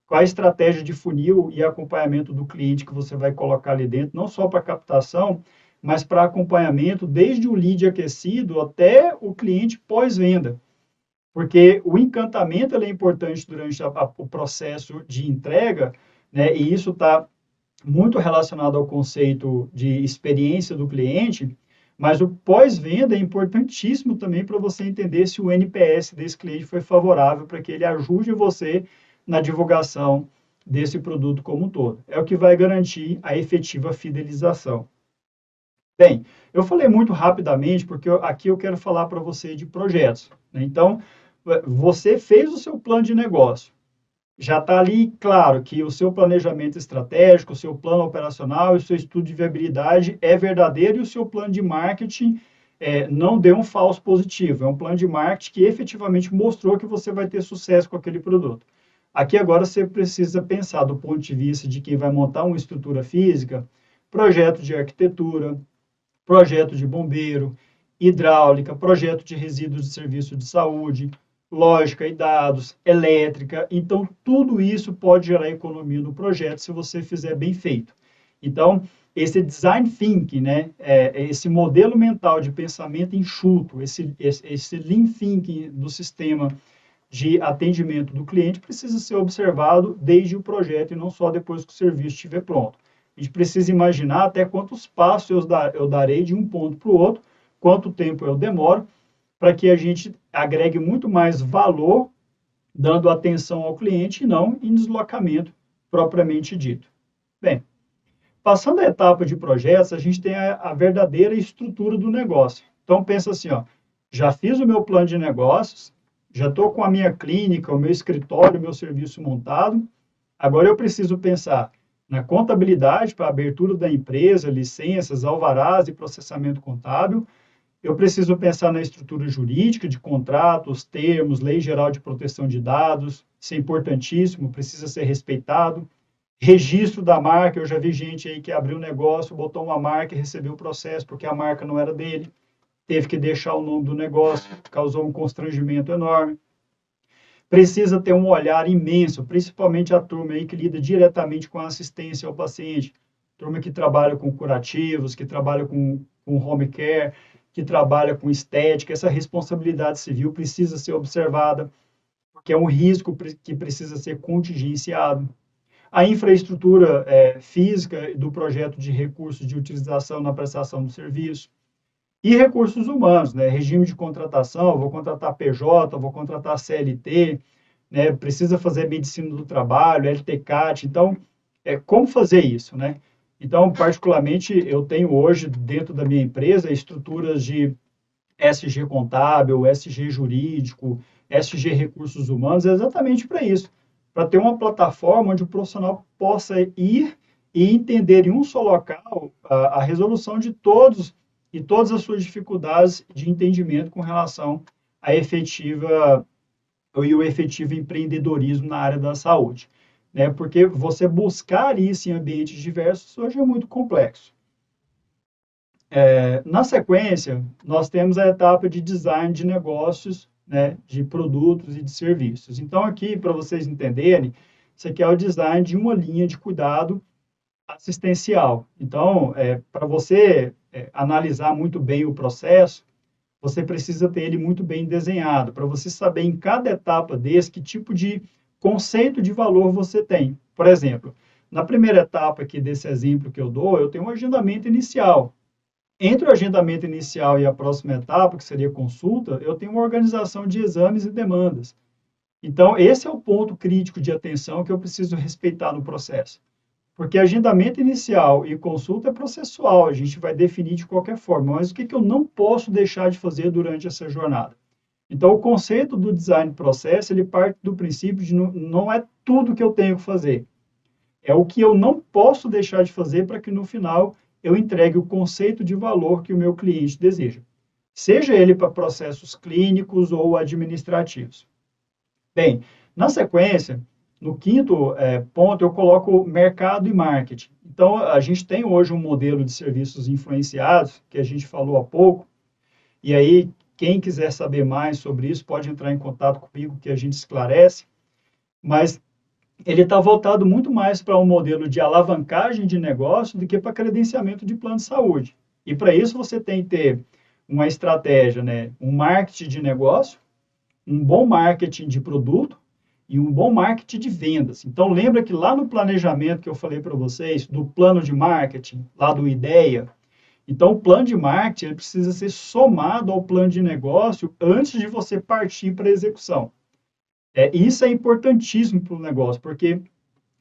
Qual a estratégia de funil e acompanhamento do cliente que você vai colocar ali dentro, não só para captação, mas para acompanhamento desde o lead aquecido até o cliente pós-venda. Porque o encantamento é importante durante o processo de entrega, né? E isso está muito relacionado ao conceito de experiência do cliente, mas o pós-venda é importantíssimo também para você entender se o NPS desse cliente foi favorável para que ele ajude você na divulgação desse produto como um todo. É o que vai garantir a efetiva fidelização. Bem, eu falei muito rapidamente porque aqui eu quero falar para você de projetos. Né? Então, você fez o seu plano de negócio. Já está ali claro que o seu planejamento estratégico, o seu plano operacional e o seu estudo de viabilidade é verdadeiro e o seu plano de marketing não deu um falso positivo. É um plano de marketing que efetivamente mostrou que você vai ter sucesso com aquele produto. Aqui agora você precisa pensar do ponto de vista de quem vai montar uma estrutura física, projeto de arquitetura, projeto de bombeiro, hidráulica, projeto de resíduos de serviço de saúde, lógica e dados, elétrica. Então, tudo isso pode gerar economia no projeto se você fizer bem feito. Então, esse design thinking, né, esse modelo mental de pensamento enxuto, esse lean thinking do sistema de atendimento do cliente precisa ser observado desde o projeto e não só depois que o serviço estiver pronto. A gente precisa imaginar até quantos passos eu darei de um ponto para o outro, quanto tempo eu demoro, para que a gente agregue muito mais valor dando atenção ao cliente e não em deslocamento propriamente dito. Bem, passando a etapa de projetos, a gente tem a verdadeira estrutura do negócio. Então, pensa assim, ó, já fiz o meu plano de negócios, já estou com a minha clínica, o meu escritório, o meu serviço montado, agora eu preciso pensar na contabilidade para a abertura da empresa, licenças, alvarás e processamento contábil, eu preciso pensar na estrutura jurídica de contratos, termos, lei geral de proteção de dados, isso é importantíssimo, precisa ser respeitado. Registro da marca, eu já vi gente aí que abriu um negócio, botou uma marca e recebeu o processo porque a marca não era dele, teve que deixar o nome do negócio, causou um constrangimento enorme. Precisa ter um olhar imenso, principalmente a turma aí que lida diretamente com a assistência ao paciente, turma que trabalha com curativos, que trabalha com home care, que trabalha com estética, essa responsabilidade civil precisa ser observada, porque é um risco que precisa ser contingenciado. A infraestrutura física do projeto de recursos de utilização na prestação do serviço. E recursos humanos, né? Regime de contratação, vou contratar PJ, vou contratar CLT, né? Precisa fazer medicina do trabalho, LTCAT. Então, como fazer isso, né? Então, particularmente, eu tenho hoje, dentro da minha empresa, estruturas de SG contábil, SG jurídico, SG recursos humanos, é exatamente para isso, para ter uma plataforma onde o profissional possa ir e entender em um só local a resolução de todos e todas as suas dificuldades de entendimento com relação à efetiva e o efetivo empreendedorismo na área da saúde, né? Porque você buscar isso em ambientes diversos hoje é muito complexo. Na sequência, nós temos a etapa de design de negócios, né, de produtos e de serviços. Então, aqui, para vocês entenderem, isso aqui é o design de uma linha de cuidado assistencial. Então, para você analisar muito bem o processo, você precisa ter ele muito bem desenhado, para você saber em cada etapa desse que tipo de conceito de valor você tem. Por exemplo, na primeira etapa aqui desse exemplo que eu dou, eu tenho um agendamento inicial. Entre o agendamento inicial e a próxima etapa, que seria consulta, eu tenho uma organização de exames e demandas. Então, esse é o ponto crítico de atenção que eu preciso respeitar no processo. Porque agendamento inicial e consulta é processual, a gente vai definir de qualquer forma, mas o que eu não posso deixar de fazer durante essa jornada? Então, o conceito do design processo, ele parte do princípio de não é tudo que eu tenho que fazer, é o que eu não posso deixar de fazer para que no final eu entregue o conceito de valor que o meu cliente deseja, seja ele para processos clínicos ou administrativos. Bem, na sequência, no quinto ponto, eu coloco mercado e marketing. Então, a gente tem hoje um modelo de serviços influenciados, que a gente falou há pouco, e aí, quem quiser saber mais sobre isso, pode entrar em contato comigo, que a gente esclarece, mas ele está voltado muito mais para um modelo de alavancagem de negócio do que para credenciamento de plano de saúde. E para isso você tem que ter uma estratégia, né? Um marketing de negócio, um bom marketing de produto e um bom marketing de vendas. Então lembra que lá no planejamento que eu falei para vocês, do plano de marketing, lá do IDEA, então o plano de marketing ele precisa ser somado ao plano de negócio antes de você partir para a execução. Isso é importantíssimo para o negócio, porque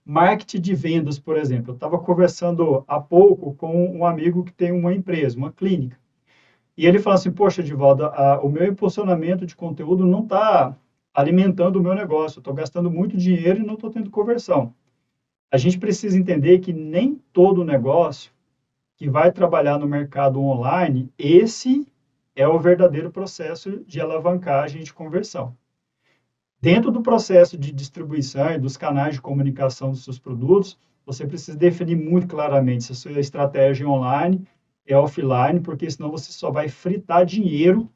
marketing de vendas, por exemplo, eu estava conversando há pouco com um amigo que tem uma empresa, uma clínica, e ele falou assim, poxa, Edivaldo, o meu impulsionamento de conteúdo não está alimentando o meu negócio, eu estou gastando muito dinheiro e não estou tendo conversão. A gente precisa entender que nem todo negócio que vai trabalhar no mercado online, esse é o verdadeiro processo de alavancagem de conversão. Dentro do processo de distribuição e dos canais de comunicação dos seus produtos, você precisa definir muito claramente se a sua estratégia é online, é offline, porque senão você só vai fritar dinheiro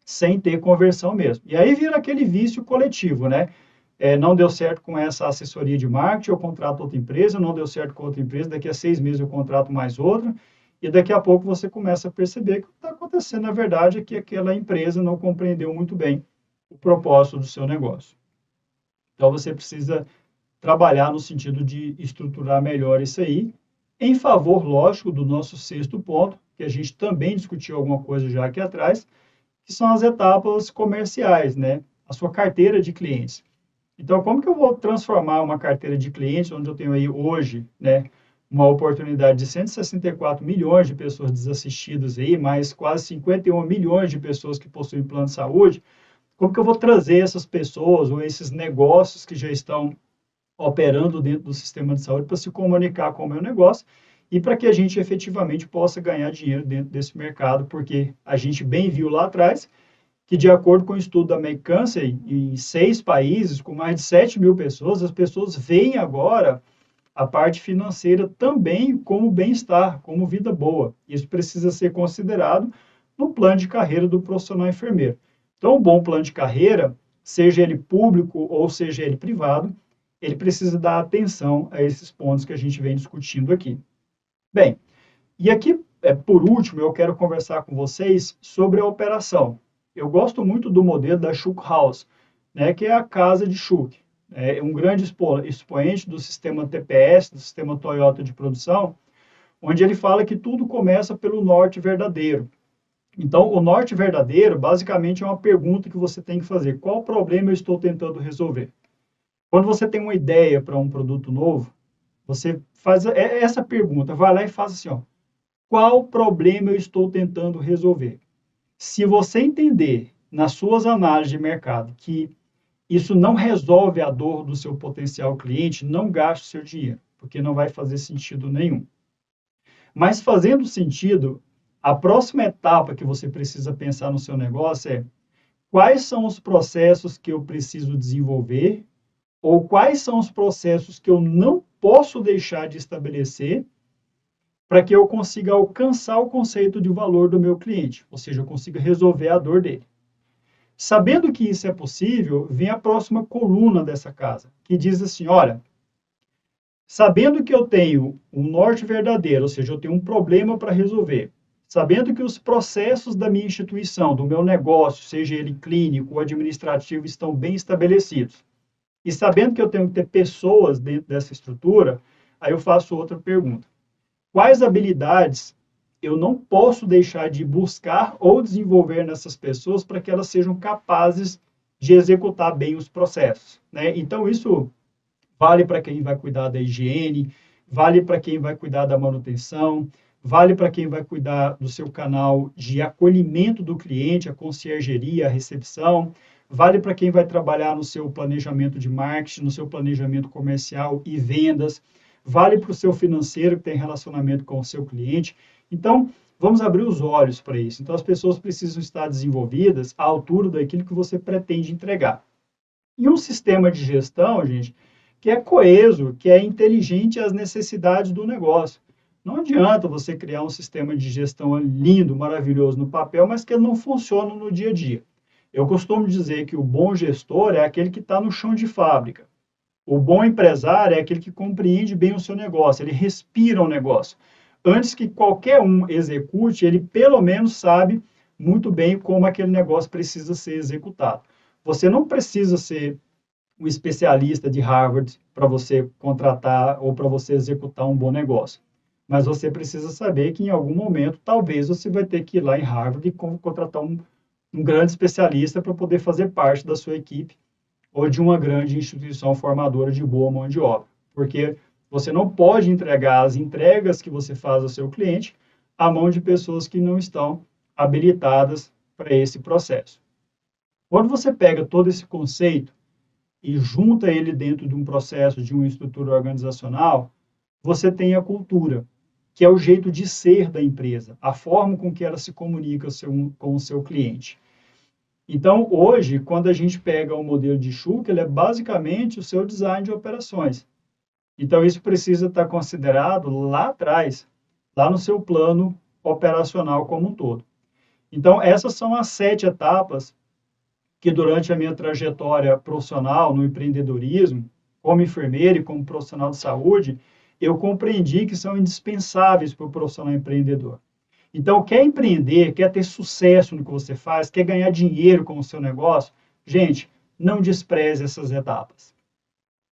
sem ter conversão mesmo. E aí vira aquele vício coletivo, né? não deu certo com essa assessoria de marketing, eu contrato outra empresa, não deu certo com outra empresa, daqui a 6 meses eu contrato mais outra, e daqui a pouco você começa a perceber que o que está acontecendo, na verdade, é que aquela empresa não compreendeu muito bem o propósito do seu negócio. Então, você precisa trabalhar no sentido de estruturar melhor isso aí, em favor, lógico, do nosso sexto ponto, que a gente também discutiu alguma coisa já aqui atrás, que são as etapas comerciais, né? A sua carteira de clientes. Então, como que eu vou transformar uma carteira de clientes, onde eu tenho aí hoje, né, uma oportunidade de 164 milhões de pessoas desassistidas aí, mais quase 51 milhões de pessoas que possuem plano de saúde, como que eu vou trazer essas pessoas ou esses negócios que já estão operando dentro do sistema de saúde para se comunicar com o meu negócio e para que a gente efetivamente possa ganhar dinheiro dentro desse mercado, porque a gente bem viu lá atrás que, de acordo com o estudo da McKinsey, em 6 países, com mais de 7 mil pessoas, as pessoas veem agora a parte financeira também como bem-estar, como vida boa. Isso precisa ser considerado no plano de carreira do profissional enfermeiro. Então, um bom plano de carreira, seja ele público ou seja ele privado, ele precisa dar atenção a esses pontos que a gente vem discutindo aqui. Bem, e aqui, por último, eu quero conversar com vocês sobre a operação. Eu gosto muito do modelo da Shook House, né, que é a casa de Shook. É um grande expoente do sistema TPS, do sistema Toyota de produção, onde ele fala que tudo começa pelo norte verdadeiro. Então, o norte verdadeiro, basicamente, é uma pergunta que você tem que fazer. Qual problema eu estou tentando resolver? Quando você tem uma ideia para um produto novo, você faz essa pergunta, vai lá e faz assim, ó, qual problema eu estou tentando resolver? Se você entender nas suas análises de mercado que isso não resolve a dor do seu potencial cliente, não gaste seu dinheiro, porque não vai fazer sentido nenhum. Mas fazendo sentido, a próxima etapa que você precisa pensar no seu negócio é quais são os processos que eu preciso desenvolver ou quais são os processos que eu não posso deixar de estabelecer para que eu consiga alcançar o conceito de valor do meu cliente, ou seja, eu consiga resolver a dor dele. Sabendo que isso é possível, vem a próxima coluna dessa casa, que diz assim, olha, sabendo que eu tenho um norte verdadeiro, ou seja, eu tenho um problema para resolver, sabendo que os processos da minha instituição, do meu negócio, seja ele clínico ou administrativo, estão bem estabelecidos, e sabendo que eu tenho que ter pessoas dentro dessa estrutura, aí eu faço outra pergunta. Quais habilidades eu não posso deixar de buscar ou desenvolver nessas pessoas para que elas sejam capazes de executar bem os processos, né? Então, isso vale para quem vai cuidar da higiene, vale para quem vai cuidar da manutenção, vale para quem vai cuidar do seu canal de acolhimento do cliente, a conciergeria, a recepção, vale para quem vai trabalhar no seu planejamento de marketing, no seu planejamento comercial e vendas, vale para o seu financeiro que tem relacionamento com o seu cliente. Então, vamos abrir os olhos para isso. Então, as pessoas precisam estar desenvolvidas à altura daquilo que você pretende entregar. E um sistema de gestão, gente, que é coeso, que é inteligente às necessidades do negócio. Não adianta você criar um sistema de gestão lindo, maravilhoso no papel, mas que ele não funciona no dia a dia. Eu costumo dizer que o bom gestor é aquele que está no chão de fábrica. O bom empresário é aquele que compreende bem o seu negócio, ele respira o negócio. Antes que qualquer um execute, ele pelo menos sabe muito bem como aquele negócio precisa ser executado. Você não precisa ser um especialista de Harvard para você contratar ou para você executar um bom negócio. Mas você precisa saber que em algum momento, talvez você vai ter que ir lá em Harvard e contratar um grande especialista para poder fazer parte da sua equipe ou de uma grande instituição formadora de boa mão de obra. Porque você não pode entregar as entregas que você faz ao seu cliente à mão de pessoas que não estão habilitadas para esse processo. Quando você pega todo esse conceito e junta ele dentro de um processo, de uma estrutura organizacional, você tem a cultura, que é o jeito de ser da empresa, a forma com que ela se comunica com o seu cliente. Então, hoje, quando a gente pega o modelo de Shook, ele é basicamente o seu design de operações. Então, isso precisa estar considerado lá atrás, lá no seu plano operacional como um todo. Então, essas são as 7 etapas que durante a minha trajetória profissional no empreendedorismo, como enfermeiro e como profissional de saúde, eu compreendi que são indispensáveis para o profissional empreendedor. Então, quer empreender, quer ter sucesso no que você faz, quer ganhar dinheiro com o seu negócio, gente, não despreze essas etapas,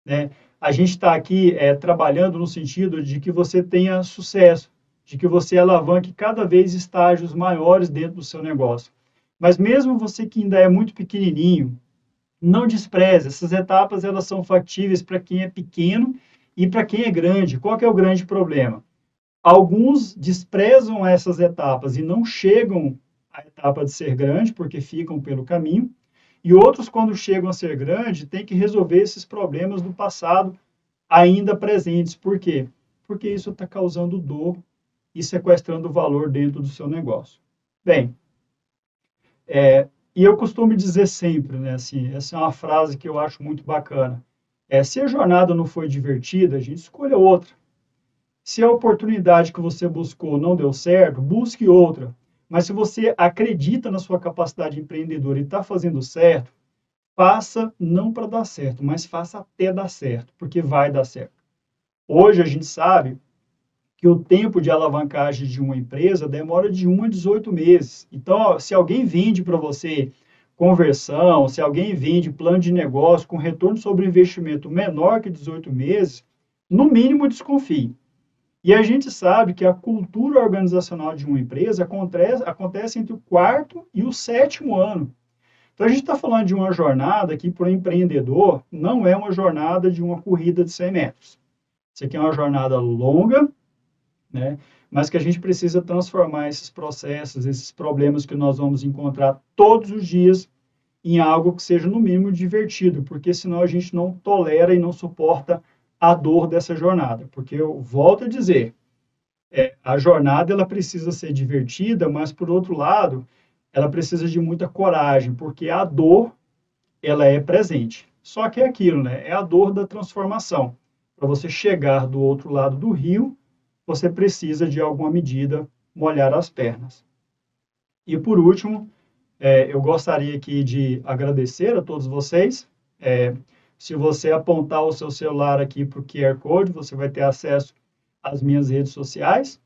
né? A gente está aqui trabalhando no sentido de que você tenha sucesso, de que você alavanque cada vez estágios maiores dentro do seu negócio. Mas mesmo você que ainda é muito pequenininho, não despreze. Essas etapas elas são factíveis para quem é pequeno e para quem é grande. Qual que é o grande problema? Alguns desprezam essas etapas e não chegam à etapa de ser grande porque ficam pelo caminho. E outros, quando chegam a ser grande, têm que resolver esses problemas do passado ainda presentes. Por quê? Porque isso está causando dor e sequestrando o valor dentro do seu negócio. Bem, e eu costumo dizer sempre, né, assim, essa é uma frase que eu acho muito bacana. Se a jornada não foi divertida, a gente escolha outra. Se a oportunidade que você buscou não deu certo, busque outra. Mas se você acredita na sua capacidade empreendedora e está fazendo certo, faça não para dar certo, mas faça até dar certo, porque vai dar certo. Hoje a gente sabe que o tempo de alavancagem de uma empresa demora de 1 a 18 meses. Então, se alguém vende para você conversão, se alguém vende plano de negócio com retorno sobre investimento menor que 18 meses, no mínimo desconfie. E a gente sabe que a cultura organizacional de uma empresa acontece entre o quarto e o sétimo ano. Então, a gente está falando de uma jornada que, para o empreendedor, não é uma jornada de uma corrida de 100 metros. Isso aqui é uma jornada longa, né? Mas que a gente precisa transformar esses processos, esses problemas que nós vamos encontrar todos os dias em algo que seja, no mínimo, divertido, porque senão a gente não tolera e não suporta a dor dessa jornada. Porque eu volto a dizer, a jornada ela precisa ser divertida, mas, por outro lado, ela precisa de muita coragem, porque a dor ela é presente. Só que é aquilo, né? É a dor da transformação. Para você chegar do outro lado do rio, você precisa, de alguma medida, molhar as pernas. E, por último, eu gostaria aqui de agradecer a todos vocês. Se você apontar o seu celular aqui para o QR Code, você vai ter acesso às minhas redes sociais.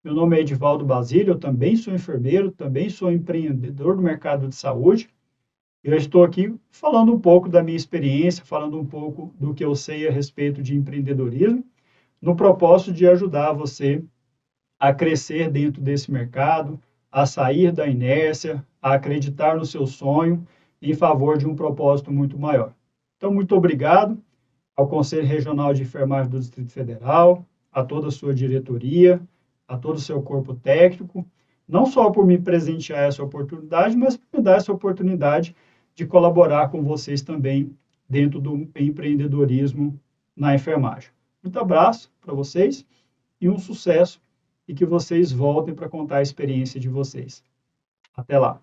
Meu nome é Edivaldo Basílio, eu também sou enfermeiro, também sou empreendedor do mercado de saúde. Eu estou aqui falando um pouco da minha experiência, falando um pouco do que eu sei a respeito de empreendedorismo, no propósito de ajudar você a crescer dentro desse mercado, a sair da inércia, a acreditar no seu sonho em favor de um propósito muito maior. Então, muito obrigado ao Conselho Regional de Enfermagem do Distrito Federal, a toda a sua diretoria, a todo o seu corpo técnico, não só por me presentear essa oportunidade, mas por me dar essa oportunidade de colaborar com vocês também dentro do empreendedorismo na enfermagem. Muito abraço para vocês e um sucesso e que vocês voltem para contar a experiência de vocês. Até lá!